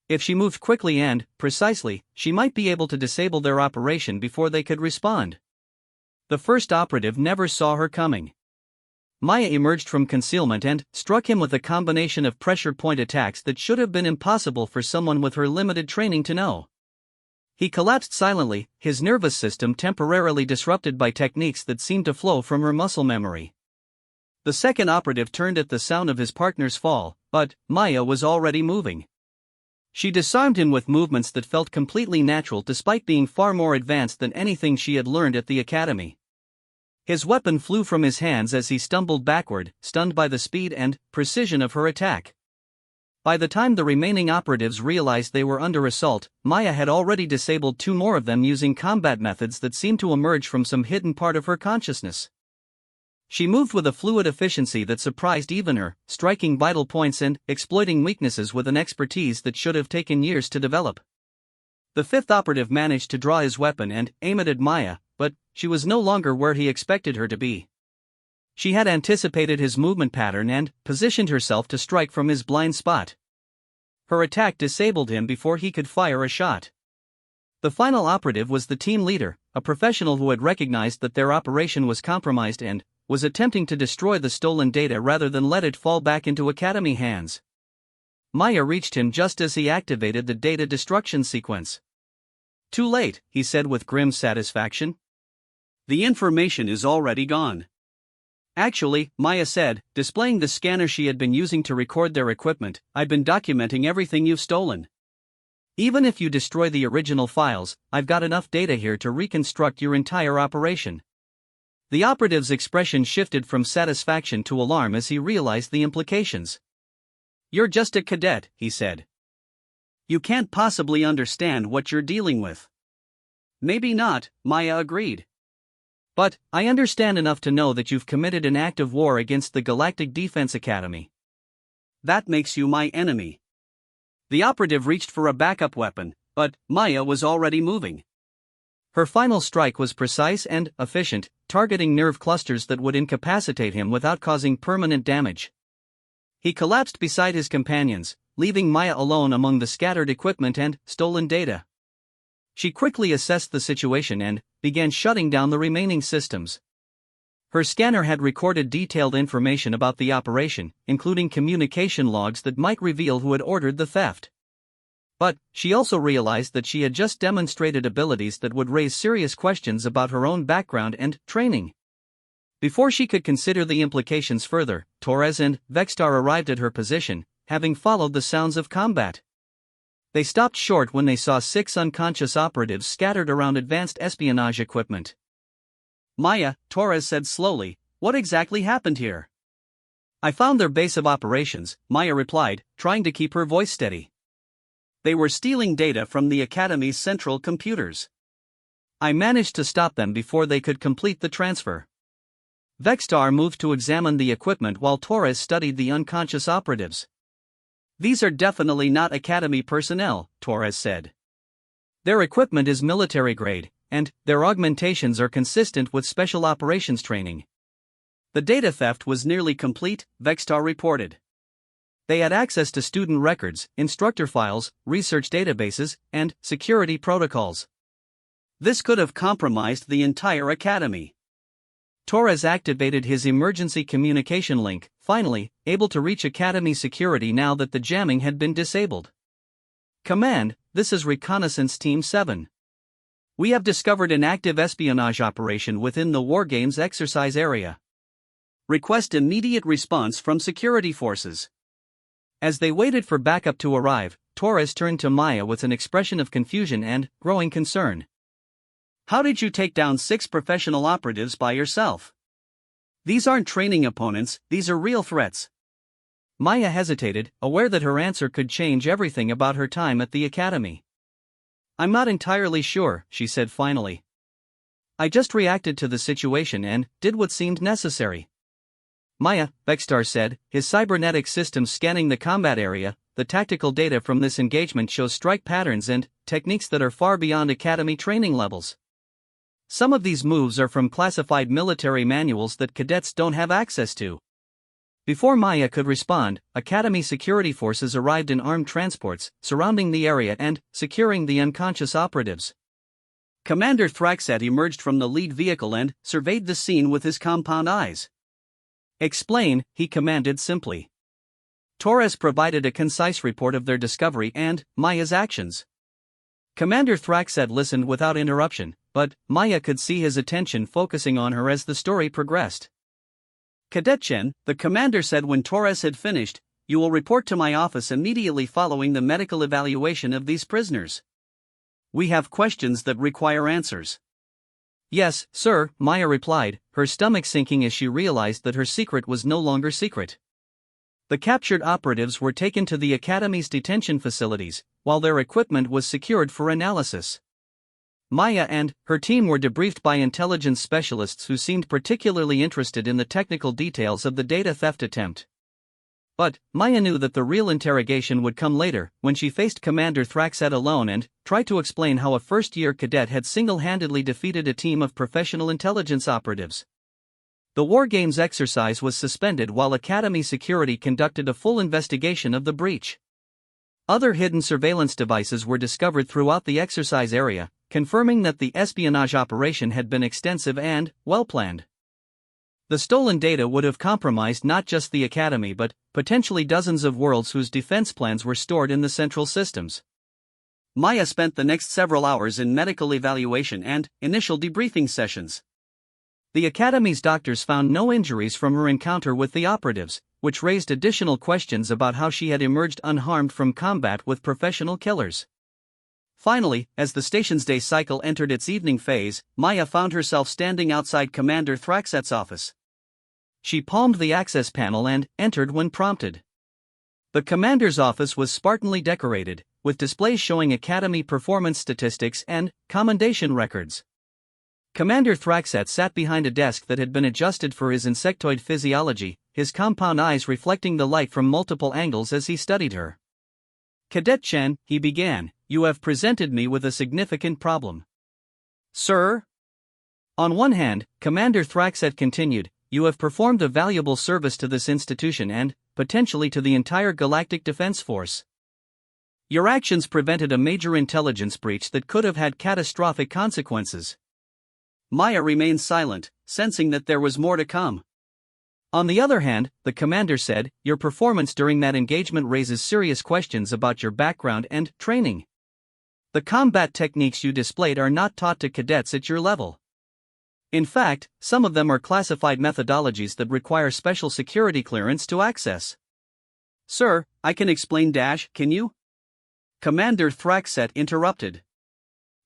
If she moved quickly and precisely, she might be able to disable their operation before they could respond. The first operative never saw her coming. Maya emerged from concealment and struck him with a combination of pressure point attacks that should have been impossible for someone with her limited training to know. He collapsed silently, his nervous system temporarily disrupted by techniques that seemed to flow from her muscle memory. The second operative turned at the sound of his partner's fall, but Maya was already moving. She disarmed him with movements that felt completely natural despite being far more advanced than anything she had learned at the academy. His weapon flew from his hands as he stumbled backward, stunned by the speed and precision of her attack. By the time the remaining operatives realized they were under assault, Maya had already disabled two more of them using combat methods that seemed to emerge from some hidden part of her consciousness. She moved with a fluid efficiency that surprised even her, striking vital points and exploiting weaknesses with an expertise that should have taken years to develop. The fifth operative managed to draw his weapon and aim it at Maya, but she was no longer where he expected her to be. She had anticipated his movement pattern and positioned herself to strike from his blind spot. Her attack disabled him before he could fire a shot. The final operative was the team leader, a professional who had recognized that their operation was compromised and was attempting to destroy the stolen data rather than let it fall back into Academy hands. Maya reached him just as he activated the data destruction sequence. "Too late," he said with grim satisfaction. "The information is already gone." "Actually," Maya said, displaying the scanner she had been using to record their equipment, "I've been documenting everything you've stolen. Even if you destroy the original files, I've got enough data here to reconstruct your entire operation." The operative's expression shifted from satisfaction to alarm as he realized the implications. "You're just a cadet," he said. "You can't possibly understand what you're dealing with." "Maybe not," Maya agreed. "But I understand enough to know that you've committed an act of war against the Galactic Defense Academy. That makes you my enemy." The operative reached for a backup weapon, but Maya was already moving. Her final strike was precise and efficient, targeting nerve clusters that would incapacitate him without causing permanent damage. He collapsed beside his companions, leaving Maya alone among the scattered equipment and stolen data. She quickly assessed the situation and began shutting down the remaining systems. Her scanner had recorded detailed information about the operation, including communication logs that might reveal who had ordered the theft. But she also realized that she had just demonstrated abilities that would raise serious questions about her own background and training. Before she could consider the implications further, Torres and Vextar arrived at her position, having followed the sounds of combat. They stopped short when they saw 6 unconscious operatives scattered around advanced espionage equipment. "Maya," Torres said slowly, "what exactly happened here?" "I found their base of operations," Maya replied, trying to keep her voice steady. "They were stealing data from the Academy's central computers. I managed to stop them before they could complete the transfer." Vextar moved to examine the equipment while Torres studied the unconscious operatives. "These are definitely not Academy personnel," Torres said. "Their equipment is military grade, and their augmentations are consistent with special operations training." The data theft was nearly complete, Vextar reported. They had access to student records, instructor files, research databases, and security protocols. This could have compromised the entire Academy. Torres activated his emergency communication link, finally, able to reach Academy security now that the jamming had been disabled. "Command, this is Reconnaissance Team 7. We have discovered an active espionage operation within the Wargames exercise area. Request immediate response from security forces." As they waited for backup to arrive, Torres turned to Maya with an expression of confusion and growing concern. "How did you take down 6 professional operatives by yourself? These aren't training opponents, these are real threats." Maya hesitated, aware that her answer could change everything about her time at the Academy. "I'm not entirely sure," she said finally. "I just reacted to the situation and did what seemed necessary." "Maya," Vextar said, his cybernetic systems scanning the combat area, "the tactical data from this engagement shows strike patterns and techniques that are far beyond Academy training levels. Some of these moves are from classified military manuals that cadets don't have access to." Before Maya could respond, Academy security forces arrived in armed transports, surrounding the area and securing the unconscious operatives. Commander Thraxat emerged from the lead vehicle and surveyed the scene with his compound eyes. "Explain," he commanded simply. Torres provided a concise report of their discovery and Maya's actions. Commander Thraxet listened without interruption, but Maya could see his attention focusing on her as the story progressed. "Cadet Chen," the commander said when Torres had finished, "you will report to my office immediately following the medical evaluation of these prisoners. We have questions that require answers." "Yes, sir," Maya replied, her stomach sinking as she realized that her secret was no longer secret. The captured operatives were taken to the Academy's detention facilities, while their equipment was secured for analysis. Maya and her team were debriefed by intelligence specialists who seemed particularly interested in the technical details of the data theft attempt. But Maya knew that the real interrogation would come later, when she faced Commander Thraxet alone and tried to explain how a first-year cadet had single-handedly defeated a team of professional intelligence operatives. The War Games exercise was suspended while Academy security conducted a full investigation of the breach. Other hidden surveillance devices were discovered throughout the exercise area, confirming that the espionage operation had been extensive and well-planned. The stolen data would have compromised not just the Academy but potentially dozens of worlds whose defense plans were stored in the central systems. Maya spent the next several hours in medical evaluation and initial debriefing sessions. The Academy's doctors found no injuries from her encounter with the operatives, which raised additional questions about how she had emerged unharmed from combat with professional killers. Finally, as the station's day cycle entered its evening phase, Maya found herself standing outside Commander Thraxet's office. She palmed the access panel and entered when prompted. The commander's office was spartanly decorated, with displays showing Academy performance statistics and commendation records. Commander Thraxet sat behind a desk that had been adjusted for his insectoid physiology, his compound eyes reflecting the light from multiple angles as he studied her. "Cadet Chen," he began, "you have presented me with a significant problem." "Sir?" "On one hand," Commander Thraxet continued, "you have performed a valuable service to this institution and, potentially to the entire Galactic Defense Force. Your actions prevented a major intelligence breach that could have had catastrophic consequences." Maya remained silent, sensing that there was more to come. "On the other hand," the commander said, "your performance during that engagement raises serious questions about your background and training. The combat techniques you displayed are not taught to cadets at your level. In fact, some of them are classified methodologies that require special security clearance to access." "Sir, I can explain. Can you?" Commander Thraxet interrupted.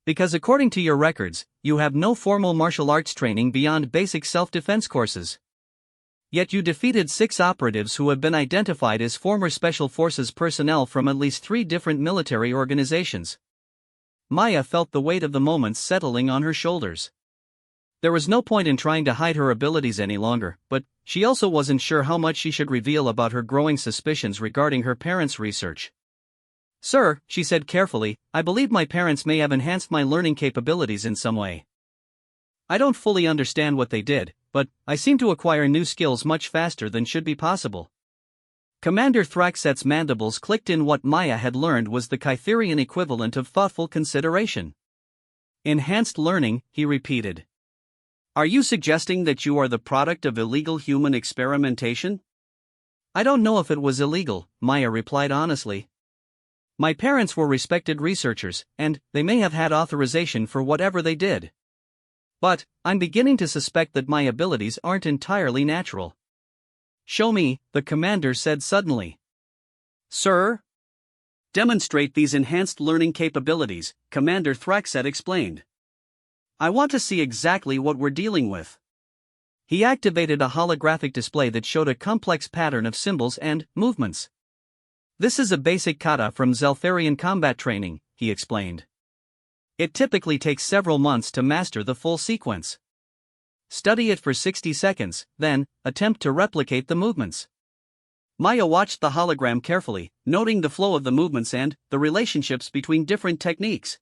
"Because according to your records, you have no formal martial arts training beyond basic self-defense courses. Yet you defeated 6 operatives who have been identified as former Special Forces personnel from at least 3 different military organizations." Maya felt the weight of the moments settling on her shoulders. There was no point in trying to hide her abilities any longer, but she also wasn't sure how much she should reveal about her growing suspicions regarding her parents' research. "Sir," she said carefully, "I believe my parents may have enhanced my learning capabilities in some way. I don't fully understand what they did, but I seem to acquire new skills much faster than should be possible." Commander Thraxet's mandibles clicked in. What Maya had learned was the Kytherian equivalent of thoughtful consideration. "Enhanced learning," he repeated. "Are you suggesting that you are the product of illegal human experimentation?" "I don't know if it was illegal," Maya replied honestly. "My parents were respected researchers, and they may have had authorization for whatever they did. But I'm beginning to suspect that my abilities aren't entirely natural." "Show me," the commander said suddenly. "Sir?" "Demonstrate these enhanced learning capabilities," Commander Thraxet explained. "I want to see exactly what we're dealing with." He activated a holographic display that showed a complex pattern of symbols and movements. "This is a basic kata from Zeltharian combat training," he explained. "It typically takes several months to master the full sequence. Study it for 60 seconds, then attempt to replicate the movements." Maya watched the hologram carefully, noting the flow of the movements and the relationships between different techniques.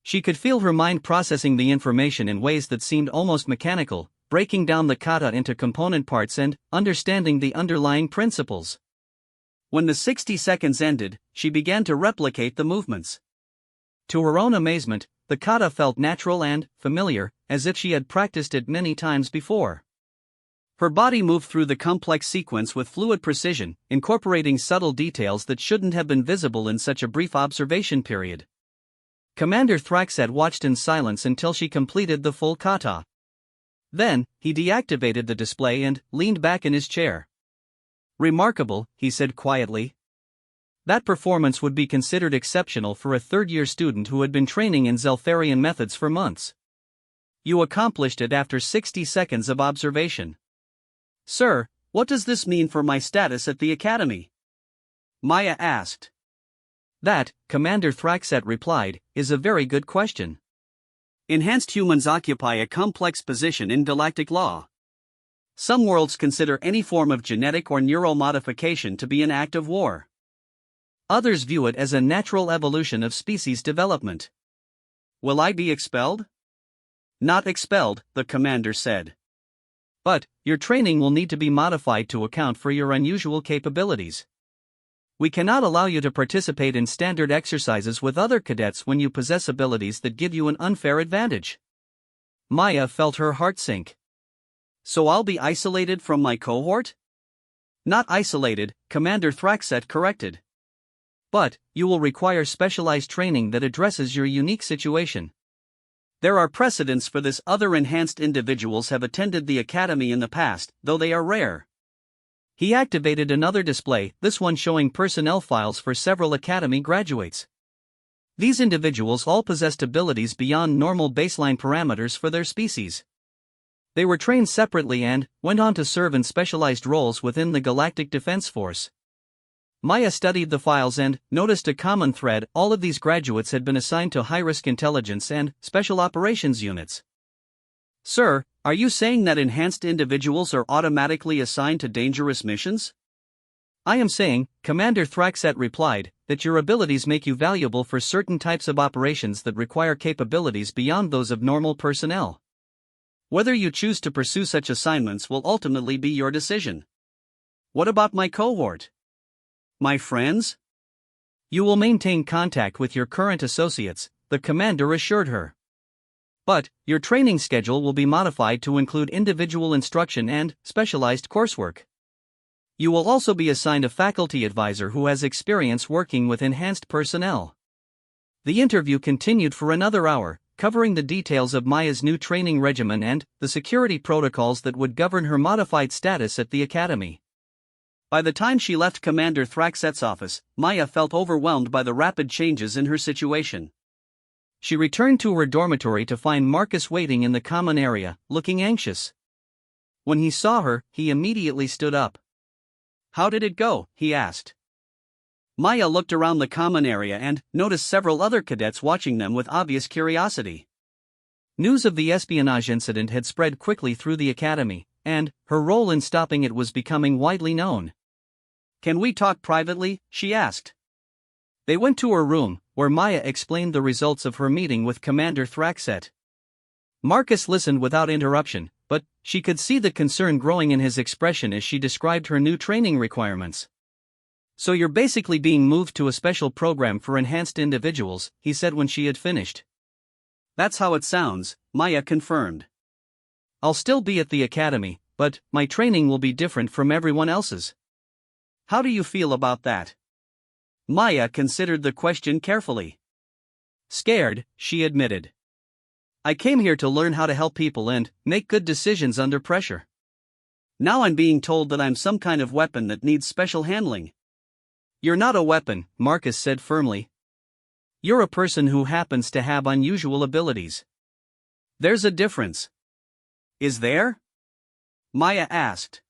She could feel her mind processing the information in ways that seemed almost mechanical, breaking down the kata into component parts and understanding the underlying principles. When the 60 seconds ended, she began to replicate the movements. To her own amazement, the kata felt natural and familiar, as if she had practiced it many times before. Her body moved through the complex sequence with fluid precision, incorporating subtle details that shouldn't have been visible in such a brief observation period. Commander Thraxet watched in silence until she completed the full kata. Then, he deactivated the display and leaned back in his chair. "Remarkable," he said quietly. "That performance would be considered exceptional for a third-year student who had been training in Zeltharian methods for months. You accomplished it after 60 seconds of observation." "Sir, what does this mean for my status at the academy?" Maya asked. "That," Commander Thraxet replied, "is a very good question. Enhanced humans occupy a complex position in galactic law. Some worlds consider any form of genetic or neural modification to be an act of war. Others view it as a natural evolution of species development. Will I be expelled?" "Not expelled," the commander said. "But, your training will need to be modified to account for your unusual capabilities. We cannot allow you to participate in standard exercises with other cadets when you possess abilities that give you an unfair advantage." Maya felt her heart sink. "So I'll be isolated from my cohort?" "Not isolated," Commander Thraxet corrected. "But, you will require specialized training that addresses your unique situation. There are precedents for this. Other enhanced individuals have attended the academy in the past, though they are rare." He activated another display, this one showing personnel files for several academy graduates. These individuals all possessed abilities beyond normal baseline parameters for their species. They were trained separately and went on to serve in specialized roles within the Galactic Defense Force. Maya studied the files and noticed a common thread. All of these graduates had been assigned to high-risk intelligence and special operations units. "Sir, are you saying that enhanced individuals are automatically assigned to dangerous missions?" "I am saying," Commander Thraxet replied, "that your abilities make you valuable for certain types of operations that require capabilities beyond those of normal personnel. Whether you choose to pursue such assignments will ultimately be your decision." "What about my cohort? My friends?" "You will maintain contact with your current associates," the commander assured her. "But, your training schedule will be modified to include individual instruction and specialized coursework. You will also be assigned a faculty advisor who has experience working with enhanced personnel." The interview continued for another hour, covering the details of Maya's new training regimen and the security protocols that would govern her modified status at the academy. By the time she left Commander Thraxet's office, Maya felt overwhelmed by the rapid changes in her situation. She returned to her dormitory to find Marcus waiting in the common area, looking anxious. When he saw her, he immediately stood up. "How did it go?" he asked. Maya looked around the common area and noticed several other cadets watching them with obvious curiosity. News of the espionage incident had spread quickly through the academy, and her role in stopping it was becoming widely known. "Can we talk privately?" she asked. They went to her room, where Maya explained the results of her meeting with Commander Thraxet. Marcus listened without interruption, but she could see the concern growing in his expression as she described her new training requirements. "So you're basically being moved to a special program for enhanced individuals," he said when she had finished. "That's how it sounds," Maya confirmed. "I'll still be at the academy, but my training will be different from everyone else's." "How do you feel about that?" Maya considered the question carefully. "Scared," she admitted. "I came here to learn how to help people and make good decisions under pressure. Now I'm being told that I'm some kind of weapon that needs special handling." "You're not a weapon," Marcus said firmly. "You're a person who happens to have unusual abilities." "There's a difference." "Is there?" Maya asked.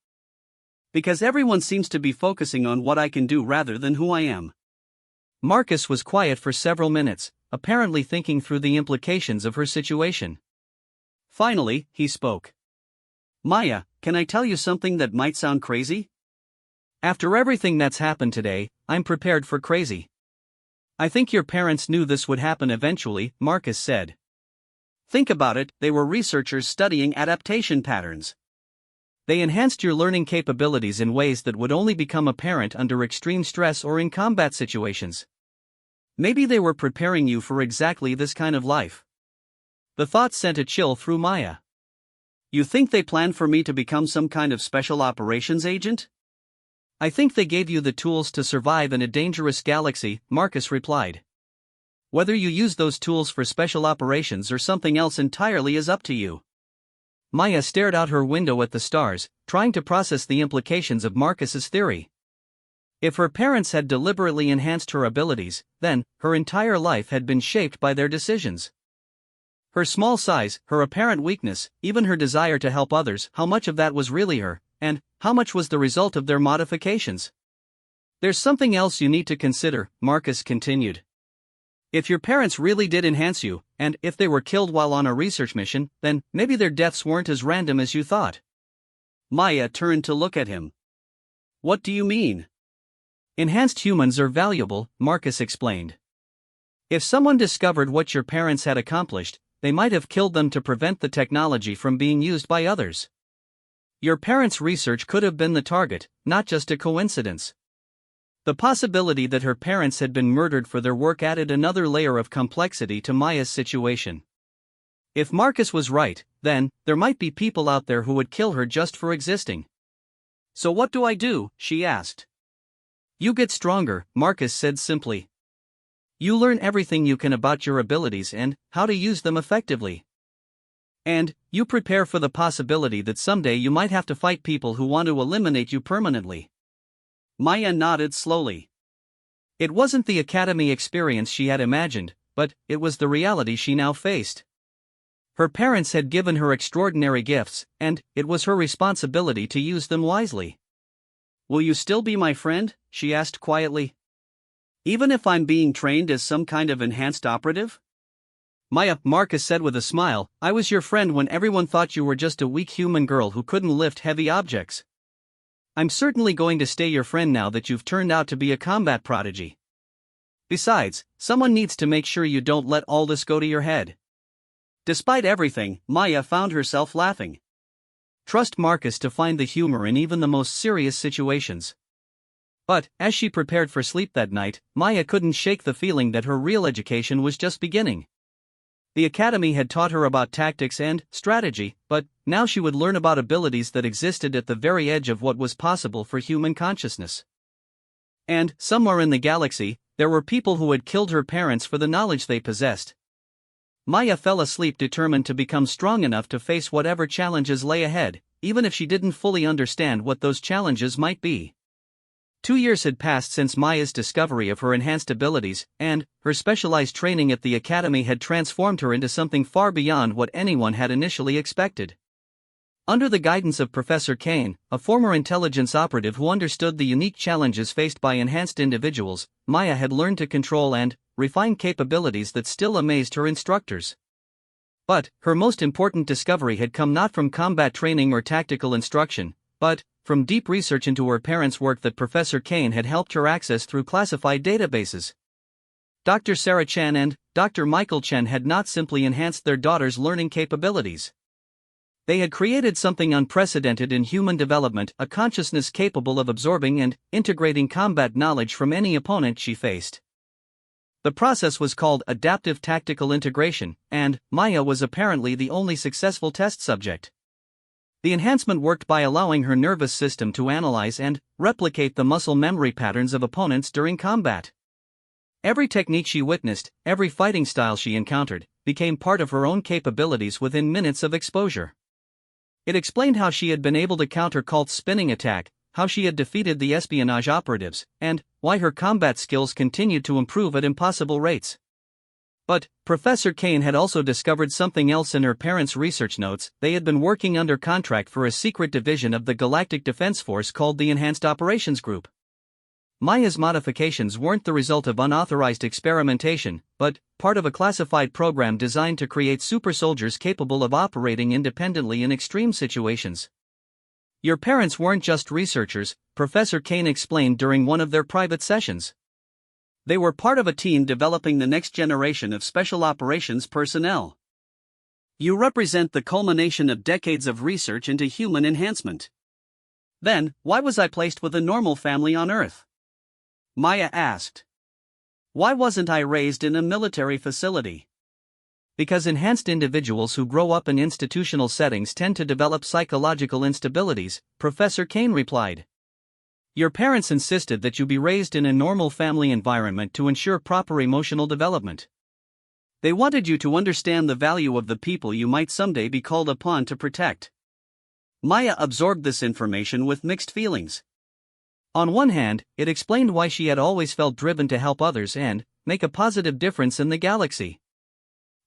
"Because everyone seems to be focusing on what I can do rather than who I am." Marcus was quiet for several minutes, apparently thinking through the implications of her situation. Finally, he spoke. "Maya, can I tell you something that might sound crazy? After everything that's happened today, I'm prepared for crazy." "I think your parents knew this would happen eventually," Marcus said. "Think about it, they were researchers studying adaptation patterns. They enhanced your learning capabilities in ways that would only become apparent under extreme stress or in combat situations. Maybe they were preparing you for exactly this kind of life." The thought sent a chill through Maya. "You think they planned for me to become some kind of special operations agent?" "I think they gave you the tools to survive in a dangerous galaxy," Marcus replied. Whether you use those tools for special operations or something else entirely is up to you. Maya stared out her window at the stars, trying to process the implications of Marcus's theory. If her parents had deliberately enhanced her abilities, then her entire life had been shaped by their decisions. Her small size, her apparent weakness, even her desire to help others, how much of that was really her, and how much was the result of their modifications? There's something else you need to consider, Marcus continued. If your parents really did enhance you, and if they were killed while on a research mission, then maybe their deaths weren't as random as you thought. Maya turned to look at him. What do you mean? Enhanced humans are valuable, Marcus explained. If someone discovered what your parents had accomplished, they might have killed them to prevent the technology from being used by others. Your parents' research could have been the target, not just a coincidence. The possibility that her parents had been murdered for their work added another layer of complexity to Maya's situation. If Marcus was right, then there might be people out there who would kill her just for existing. So what do I do? She asked. You get stronger, Marcus said simply. You learn everything you can about your abilities and how to use them effectively. And you prepare for the possibility that someday you might have to fight people who want to eliminate you permanently. Maya nodded slowly. It wasn't the academy experience she had imagined, but it was the reality she now faced. Her parents had given her extraordinary gifts, and it was her responsibility to use them wisely. Will you still be my friend? She asked quietly. Even if I'm being trained as some kind of enhanced operative? Maya, Marcus said with a smile, I was your friend when everyone thought you were just a weak human girl who couldn't lift heavy objects. I'm certainly going to stay your friend now that you've turned out to be a combat prodigy. Besides, someone needs to make sure you don't let all this go to your head. Despite everything, Maya found herself laughing. Trust Marcus to find the humor in even the most serious situations. But, as she prepared for sleep that night, Maya couldn't shake the feeling that her real education was just beginning. The academy had taught her about tactics and strategy, but now she would learn about abilities that existed at the very edge of what was possible for human consciousness. And, somewhere in the galaxy, there were people who had killed her parents for the knowledge they possessed. Maya fell asleep determined to become strong enough to face whatever challenges lay ahead, even if she didn't fully understand what those challenges might be. 2 years had passed since Maya's discovery of her enhanced abilities, and her specialized training at the academy had transformed her into something far beyond what anyone had initially expected. Under the guidance of Professor Kane, a former intelligence operative who understood the unique challenges faced by enhanced individuals, Maya had learned to control and refine capabilities that still amazed her instructors. But her most important discovery had come not from combat training or tactical instruction, but from deep research into her parents' work that Professor Kane had helped her access through classified databases. Dr. Sarah Chen and Dr. Michael Chen had not simply enhanced their daughter's learning capabilities. They had created something unprecedented in human development, a consciousness capable of absorbing and integrating combat knowledge from any opponent she faced. The process was called adaptive tactical integration, and Maya was apparently the only successful test subject. The enhancement worked by allowing her nervous system to analyze and replicate the muscle memory patterns of opponents during combat. Every technique she witnessed, every fighting style she encountered, became part of her own capabilities within minutes of exposure. It explained how she had been able to counter Cult's spinning attack, how she had defeated the espionage operatives, and why her combat skills continued to improve at impossible rates. But Professor Kane had also discovered something else in her parents' research notes. They had been working under contract for a secret division of the Galactic Defense Force called the Enhanced Operations Group. Maya's modifications weren't the result of unauthorized experimentation, but part of a classified program designed to create super soldiers capable of operating independently in extreme situations. Your parents weren't just researchers, Professor Kane explained during one of their private sessions. They were part of a team developing the next generation of special operations personnel. You represent the culmination of decades of research into human enhancement. Then, why was I placed with a normal family on Earth? Maya asked. Why wasn't I raised in a military facility? Because enhanced individuals who grow up in institutional settings tend to develop psychological instabilities, Professor Kane replied. Your parents insisted that you be raised in a normal family environment to ensure proper emotional development. They wanted you to understand the value of the people you might someday be called upon to protect. Maya absorbed this information with mixed feelings. On one hand, it explained why she had always felt driven to help others and make a positive difference in the galaxy.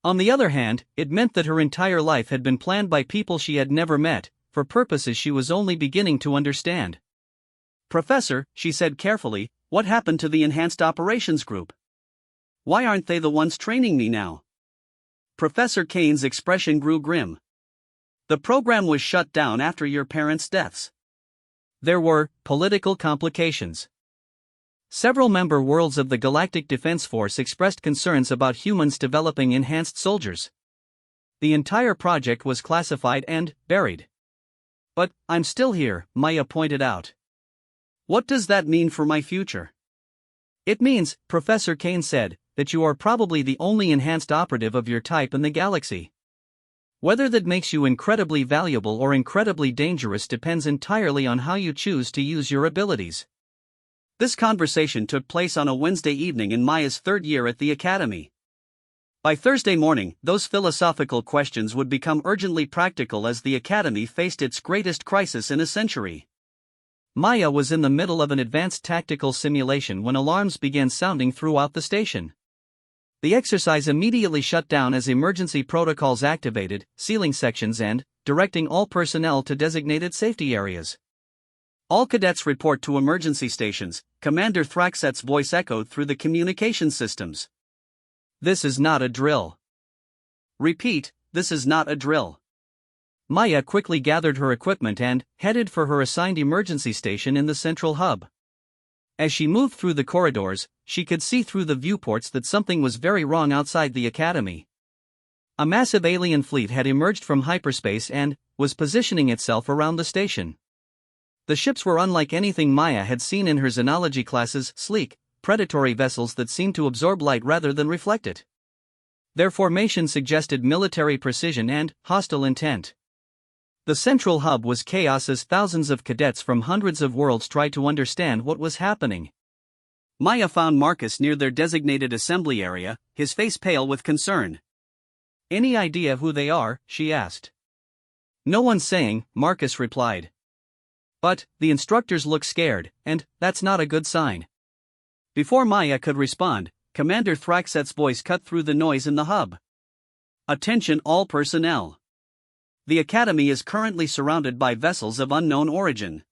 On the other hand, it meant that her entire life had been planned by people she had never met, for purposes she was only beginning to understand. "Professor," she said carefully, "what happened to the Enhanced Operations Group? Why aren't they the ones training me now?" Professor Kane's expression grew grim. "The program was shut down after your parents' deaths. There were political complications. Several member worlds of the Galactic Defense Force expressed concerns about humans developing enhanced soldiers. The entire project was classified and buried." "But I'm still here," Maya pointed out. "What does that mean for my future?" "It means," Professor Kane said, "that you are probably the only enhanced operative of your type in the galaxy. Whether that makes you incredibly valuable or incredibly dangerous depends entirely on how you choose to use your abilities." This conversation took place on a Wednesday evening in Maya's third year at the academy. By Thursday morning, those philosophical questions would become urgently practical as the academy faced its greatest crisis in a century. Maya was in the middle of an advanced tactical simulation when alarms began sounding throughout the station. The exercise immediately shut down as emergency protocols activated, sealing sections and directing all personnel to designated safety areas. "All cadets report to emergency stations," Commander Thraxet's voice echoed through the communication systems. "This is not a drill. Repeat, this is not a drill." Maya quickly gathered her equipment and headed for her assigned emergency station in the central hub. As she moved through the corridors, she could see through the viewports that something was very wrong outside the academy. A massive alien fleet had emerged from hyperspace and was positioning itself around the station. The ships were unlike anything Maya had seen in her xenology classes, sleek, predatory vessels that seemed to absorb light rather than reflect it. Their formation suggested military precision and hostile intent. The central hub was chaos as thousands of cadets from hundreds of worlds tried to understand what was happening. Maya found Marcus near their designated assembly area, his face pale with concern. "Any idea who they are?" she asked. "No one's saying," Marcus replied. "But the instructors look scared, and that's not a good sign." Before Maya could respond, Commander Thraxet's voice cut through the noise in the hub. "Attention all personnel. The Academy is currently surrounded by vessels of unknown origin.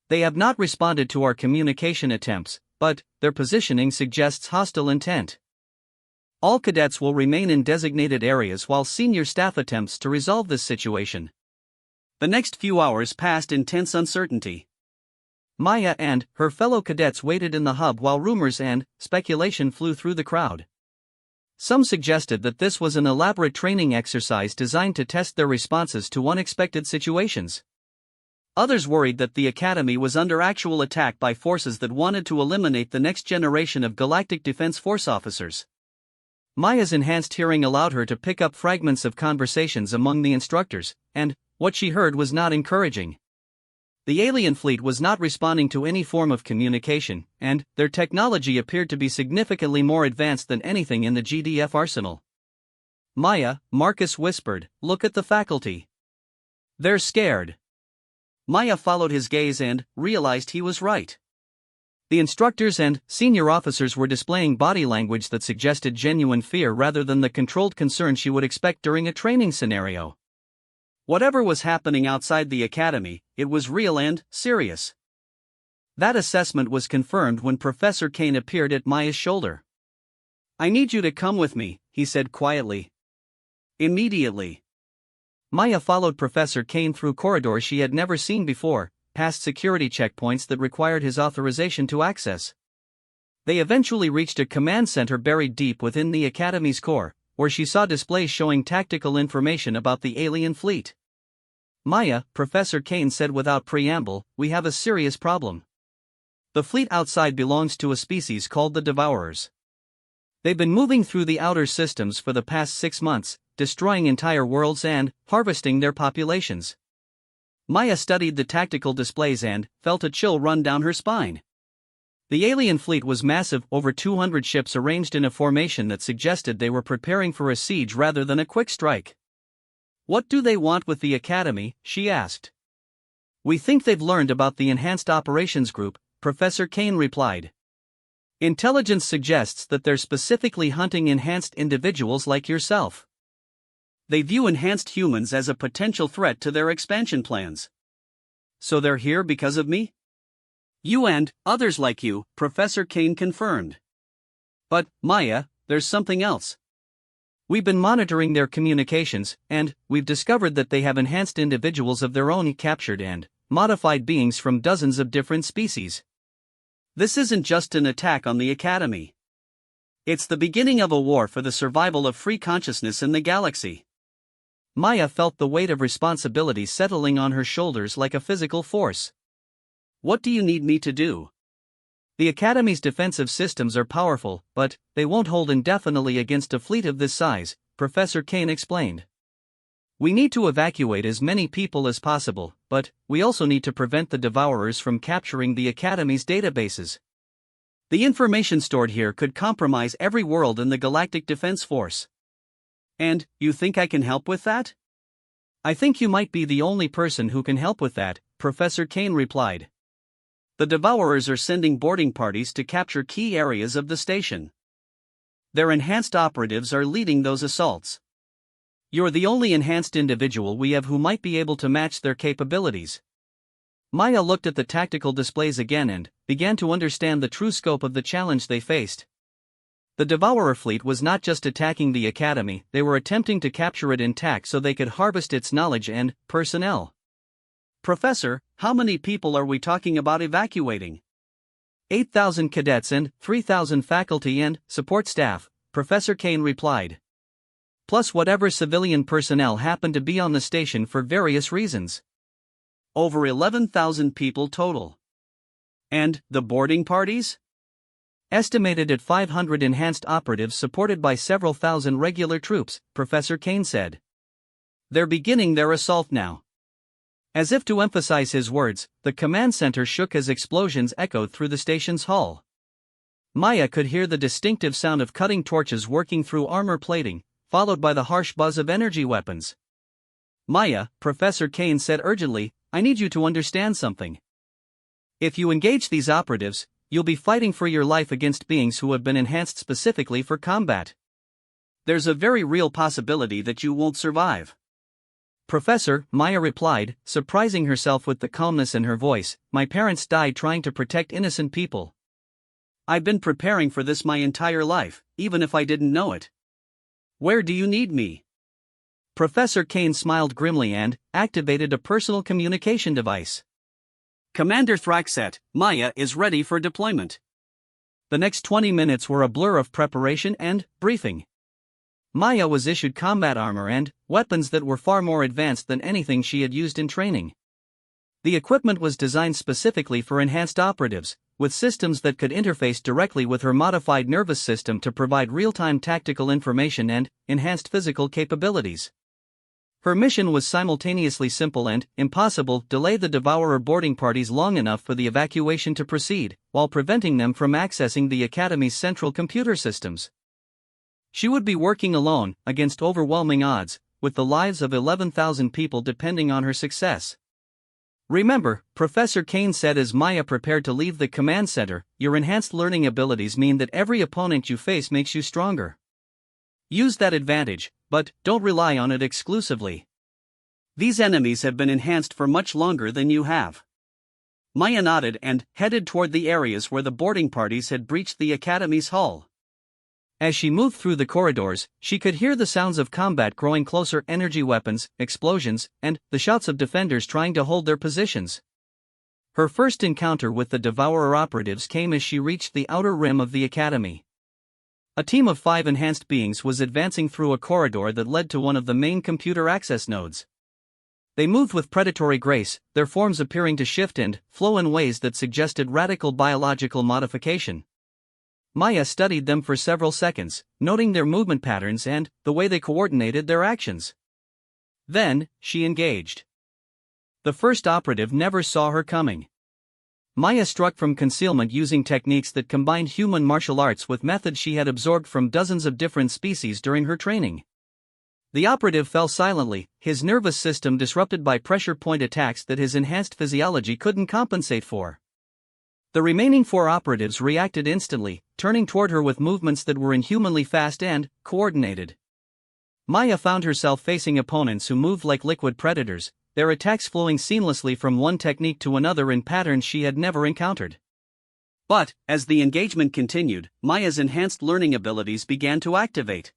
They have not responded to our communication attempts, but their positioning suggests hostile intent. All cadets will remain in designated areas while senior staff attempts to resolve this situation." The next few hours passed in tense uncertainty. Maya and her fellow cadets waited in the hub while rumors and speculation flew through the crowd. Some suggested that this was an elaborate training exercise designed to test their responses to unexpected situations. Others worried that the Academy was under actual attack by forces that wanted to eliminate the next generation of Galactic Defense Force officers. Maya's enhanced hearing allowed her to pick up fragments of conversations among the instructors, and what she heard was not encouraging. The alien fleet was not responding to any form of communication, and their technology appeared to be significantly more advanced than anything in the GDF arsenal. "Maya," Marcus whispered, "look at the faculty. They're scared." Maya followed his gaze and realized he was right. The instructors and senior officers were displaying body language that suggested genuine fear rather than the controlled concern she would expect during a training scenario. Whatever was happening outside the academy, it was real and serious. That assessment was confirmed when Professor Kane appeared at Maya's shoulder. "I need you to come with me," he said quietly. "Immediately." Maya followed Professor Kane through corridors she had never seen before, past security checkpoints that required his authorization to access. They eventually reached a command center buried deep within the Academy's core, where she saw displays showing tactical information about the alien fleet. "Maya," Professor Kane said without preamble, "we have a serious problem. The fleet outside belongs to a species called the Devourers. They've been moving through the outer systems for the past 6 months, destroying entire worlds and harvesting their populations." Maya studied the tactical displays and felt a chill run down her spine. The alien fleet was massive, over 200 ships arranged in a formation that suggested they were preparing for a siege rather than a quick strike. "What do they want with the Academy?" she asked. "We think they've learned about the Enhanced Operations Group," Professor Kane replied. "Intelligence suggests that they're specifically hunting enhanced individuals like yourself. They view enhanced humans as a potential threat to their expansion plans. So they're here because of me?" "You and others like you," Professor Kane confirmed. "But, Maya, there's something else. We've been monitoring their communications, and we've discovered that they have enhanced individuals of their own, captured and modified beings from dozens of different species. This isn't just an attack on the Academy. It's the beginning of a war for the survival of free consciousness in the galaxy." Maya felt the weight of responsibility settling on her shoulders like a physical force. "What do you need me to do?" "The Academy's defensive systems are powerful, but they won't hold indefinitely against a fleet of this size," Professor Kane explained. "We need to evacuate as many people as possible, but we also need to prevent the Devourers from capturing the Academy's databases. The information stored here could compromise every world in the Galactic Defense Force." "And you think I can help with that?" "I think you might be the only person who can help with that," Professor Kane replied. "The Devourers are sending boarding parties to capture key areas of the station. Their enhanced operatives are leading those assaults. You're the only enhanced individual we have who might be able to match their capabilities." Maya looked at the tactical displays again and began to understand the true scope of the challenge they faced. The Devourer fleet was not just attacking the Academy, they were attempting to capture it intact so they could harvest its knowledge and personnel. "Professor, how many people are we talking about evacuating?" 8,000 cadets and 3,000 faculty and support staff, Professor Kane replied. "Plus whatever civilian personnel happen to be on the station for various reasons. Over 11,000 people total." "And the boarding parties?" "Estimated at 500 enhanced operatives supported by several thousand regular troops," Professor Kane said. "They're beginning their assault now." As if to emphasize his words, the command center shook as explosions echoed through the station's hull. Maya could hear the distinctive sound of cutting torches working through armor plating, followed by the harsh buzz of energy weapons. "Maya," Professor Kane said urgently, "I need you to understand something. If you engage these operatives, you'll be fighting for your life against beings who have been enhanced specifically for combat. There's a very real possibility that you won't survive." "Professor," Maya replied, surprising herself with the calmness in her voice, "my parents died trying to protect innocent people. I've been preparing for this my entire life, even if I didn't know it. Where do you need me?" Professor Kane smiled grimly and activated a personal communication device. "Commander Thraxet, Maya is ready for deployment." The next 20 minutes were a blur of preparation and briefing. Maya was issued combat armor and weapons that were far more advanced than anything she had used in training. The equipment was designed specifically for enhanced operatives, with systems that could interface directly with her modified nervous system to provide real-time tactical information and enhanced physical capabilities. Her mission was simultaneously simple and impossible: delay the Devourer boarding parties long enough for the evacuation to proceed, while preventing them from accessing the Academy's central computer systems. She would be working alone, against overwhelming odds, with the lives of 11,000 people depending on her success. "Remember," Professor Kane said as Maya prepared to leave the command center, "your enhanced learning abilities mean that every opponent you face makes you stronger. Use that advantage, but don't rely on it exclusively. These enemies have been enhanced for much longer than you have." Maya nodded and headed toward the areas where the boarding parties had breached the Academy's hull. As she moved through the corridors, she could hear the sounds of combat growing closer: energy weapons, explosions, and the shouts of defenders trying to hold their positions. Her first encounter with the Devourer operatives came as she reached the outer rim of the Academy. A team of 5 enhanced beings was advancing through a corridor that led to one of the main computer access nodes. They moved with predatory grace, their forms appearing to shift and flow in ways that suggested radical biological modification. Maya studied them for several seconds, noting their movement patterns and the way they coordinated their actions. Then, she engaged. The first operative never saw her coming. Maya struck from concealment using techniques that combined human martial arts with methods she had absorbed from dozens of different species during her training. The operative fell silently, his nervous system disrupted by pressure point attacks that his enhanced physiology couldn't compensate for. The remaining 4 operatives reacted instantly, turning toward her with movements that were inhumanly fast and coordinated. Maya found herself facing opponents who moved like liquid predators, their attacks flowing seamlessly from one technique to another in patterns she had never encountered. But, as the engagement continued, Maya's enhanced learning abilities began to activate.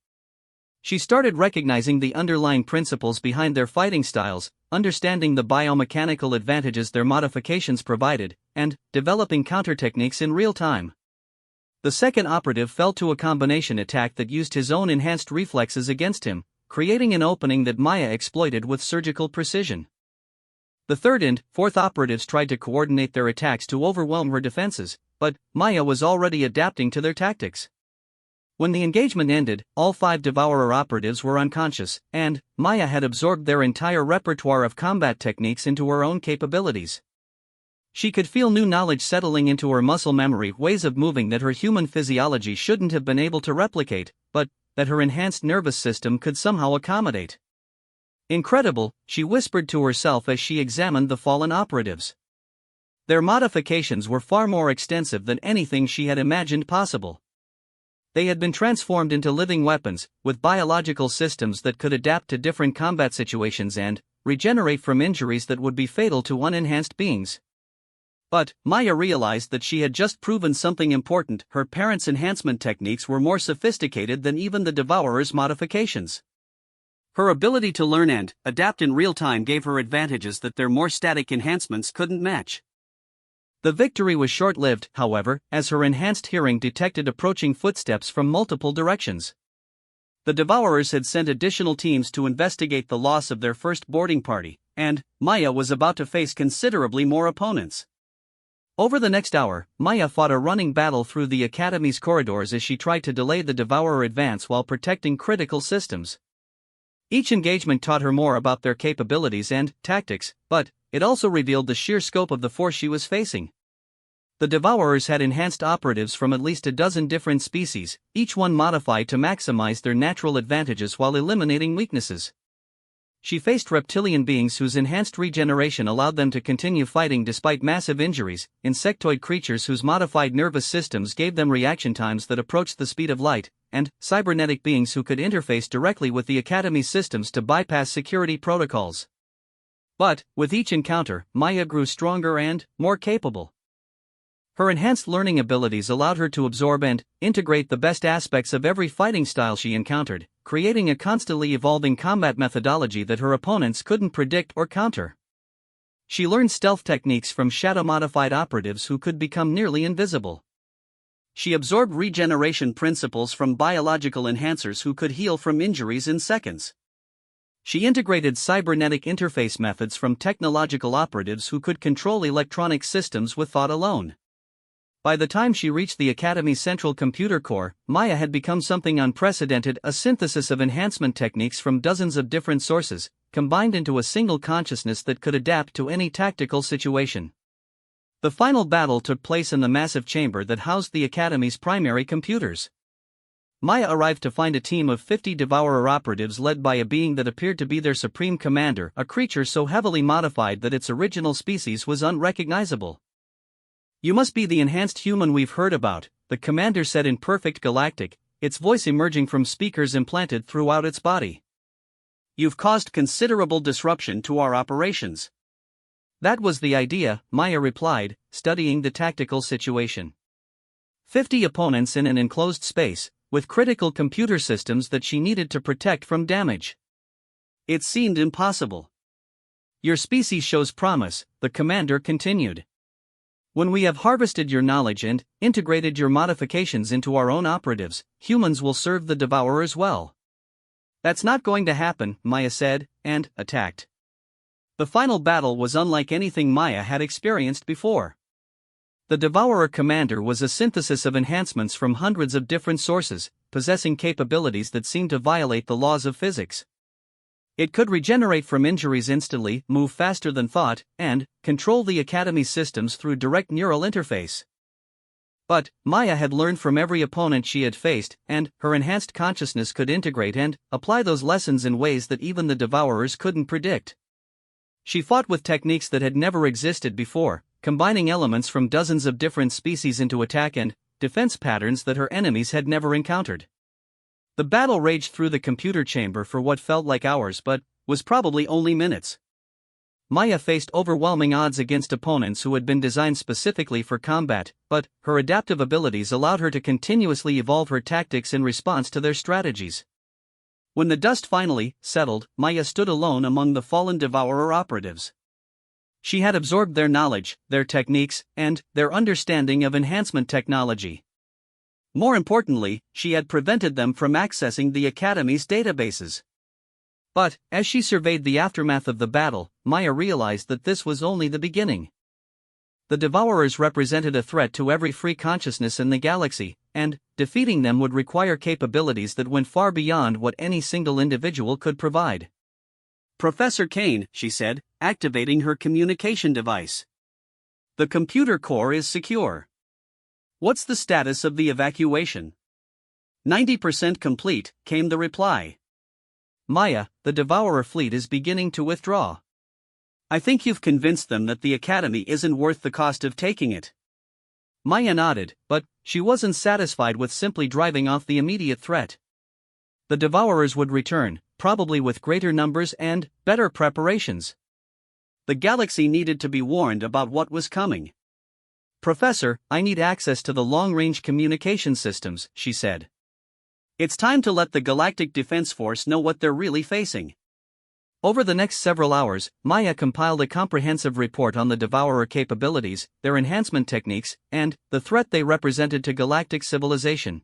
She started recognizing the underlying principles behind their fighting styles, understanding the biomechanical advantages their modifications provided, and developing counter-techniques in real time. The second operative fell to a combination attack that used his own enhanced reflexes against him, creating an opening that Maya exploited with surgical precision. The third and fourth operatives tried to coordinate their attacks to overwhelm her defenses, but Maya was already adapting to their tactics. When the engagement ended, all 5 Devourer operatives were unconscious, and Maya had absorbed their entire repertoire of combat techniques into her own capabilities. She could feel new knowledge settling into her muscle memory, ways of moving that her human physiology shouldn't have been able to replicate, but that her enhanced nervous system could somehow accommodate. Incredible, she whispered to herself as she examined the fallen operatives. Their modifications were far more extensive than anything she had imagined possible. They had been transformed into living weapons, with biological systems that could adapt to different combat situations and regenerate from injuries that would be fatal to unenhanced beings. But Maya realized that she had just proven something important: her parents' enhancement techniques were more sophisticated than even the Devourer's modifications. Her ability to learn and adapt in real time gave her advantages that their more static enhancements couldn't match. The victory was short-lived, however, as her enhanced hearing detected approaching footsteps from multiple directions. The Devourers had sent additional teams to investigate the loss of their first boarding party, and Maya was about to face considerably more opponents. Over the next hour, Maya fought a running battle through the Academy's corridors as she tried to delay the Devourer advance while protecting critical systems. Each engagement taught her more about their capabilities and tactics, but it also revealed the sheer scope of the force she was facing. The Devourers had enhanced operatives from at least a dozen different species, each one modified to maximize their natural advantages while eliminating weaknesses. She faced reptilian beings whose enhanced regeneration allowed them to continue fighting despite massive injuries, insectoid creatures whose modified nervous systems gave them reaction times that approached the speed of light, and cybernetic beings who could interface directly with the Academy's systems to bypass security protocols. But, with each encounter, Maya grew stronger and more capable. Her enhanced learning abilities allowed her to absorb and integrate the best aspects of every fighting style she encountered, creating a constantly evolving combat methodology that her opponents couldn't predict or counter. She learned stealth techniques from shadow-modified operatives who could become nearly invisible. She absorbed regeneration principles from biological enhancers who could heal from injuries in seconds. She integrated cybernetic interface methods from technological operatives who could control electronic systems with thought alone. By the time she reached the Academy's central computer core, Maya had become something unprecedented: a synthesis of enhancement techniques from dozens of different sources, combined into a single consciousness that could adapt to any tactical situation. The final battle took place in the massive chamber that housed the Academy's primary computers. Maya arrived to find a team of 50 Devourer operatives led by a being that appeared to be their supreme commander, a creature so heavily modified that its original species was unrecognizable. "You must be the enhanced human we've heard about," the commander said in perfect galactic, its voice emerging from speakers implanted throughout its body. "You've caused considerable disruption to our operations." "That was the idea," Maya replied, studying the tactical situation. 50 opponents in an enclosed space, with critical computer systems that she needed to protect from damage. It seemed impossible. "Your species shows promise," the commander continued. "When we have harvested your knowledge and integrated your modifications into our own operatives, humans will serve the Devourers well." "That's not going to happen," Maya said, and attacked. The final battle was unlike anything Maya had experienced before. The Devourer commander was a synthesis of enhancements from hundreds of different sources, possessing capabilities that seemed to violate the laws of physics. It could regenerate from injuries instantly, move faster than thought, and control the Academy's systems through direct neural interface. But Maya had learned from every opponent she had faced, and her enhanced consciousness could integrate and apply those lessons in ways that even the Devourers couldn't predict. She fought with techniques that had never existed before, combining elements from dozens of different species into attack and defense patterns that her enemies had never encountered. The battle raged through the computer chamber for what felt like hours but was probably only minutes. Maya faced overwhelming odds against opponents who had been designed specifically for combat, but her adaptive abilities allowed her to continuously evolve her tactics in response to their strategies. When the dust finally settled, Maya stood alone among the fallen Devourer operatives. She had absorbed their knowledge, their techniques, and their understanding of enhancement technology. More importantly, she had prevented them from accessing the Academy's databases. But, as she surveyed the aftermath of the battle, Maya realized that this was only the beginning. The Devourers represented a threat to every free consciousness in the galaxy, and defeating them would require capabilities that went far beyond what any single individual could provide. "Professor Kane," she said, activating her communication device. "The computer core is secure. What's the status of the evacuation?" 90% complete, came the reply. "Maya, the Devourer fleet is beginning to withdraw. I think you've convinced them that the Academy isn't worth the cost of taking it." Maya nodded, but she wasn't satisfied with simply driving off the immediate threat. The Devourers would return, probably with greater numbers and better preparations. The galaxy needed to be warned about what was coming. "Professor, I need access to the long-range communication systems," she said. "It's time to let the Galactic Defense Force know what they're really facing." Over the next several hours, Maya compiled a comprehensive report on the Devourer capabilities, their enhancement techniques, and the threat they represented to galactic civilization.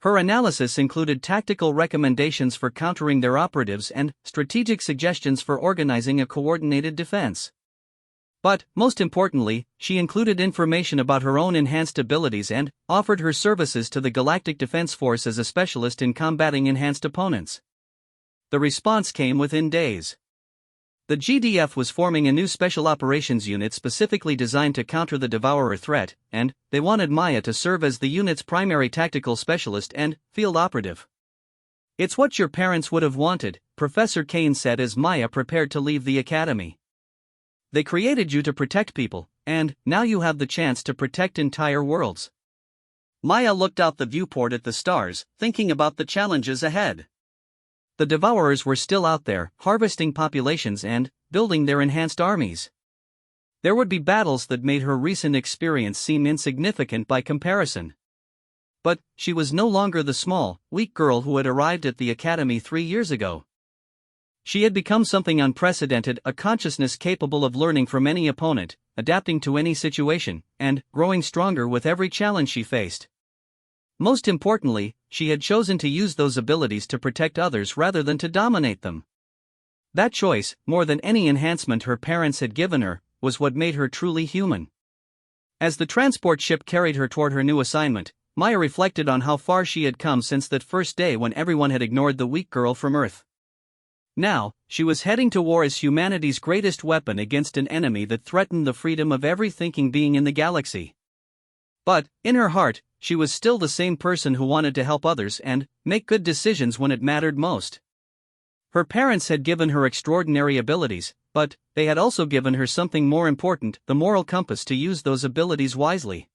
Her analysis included tactical recommendations for countering their operatives and strategic suggestions for organizing a coordinated defense. But, most importantly, she included information about her own enhanced abilities and offered her services to the Galactic Defense Force as a specialist in combating enhanced opponents. The response came within days. The GDF was forming a new special operations unit specifically designed to counter the Devourer threat, and they wanted Maya to serve as the unit's primary tactical specialist and field operative. "It's what your parents would have wanted," Professor Kane said as Maya prepared to leave the Academy. "They created you to protect people, and now you have the chance to protect entire worlds." Maya looked out the viewport at the stars, thinking about the challenges ahead. The Devourers were still out there, harvesting populations and building their enhanced armies. There would be battles that made her recent experience seem insignificant by comparison. But she was no longer the small, weak girl who had arrived at the Academy 3 years ago. She had become something unprecedented, a consciousness capable of learning from any opponent, adapting to any situation, and growing stronger with every challenge she faced. Most importantly, she had chosen to use those abilities to protect others rather than to dominate them. That choice, more than any enhancement her parents had given her, was what made her truly human. As the transport ship carried her toward her new assignment, Maya reflected on how far she had come since that first day when everyone had ignored the weak girl from Earth. Now, she was heading to war as humanity's greatest weapon against an enemy that threatened the freedom of every thinking being in the galaxy. But, in her heart, she was still the same person who wanted to help others and make good decisions when it mattered most. Her parents had given her extraordinary abilities, but they had also given her something more important, the moral compass to use those abilities wisely.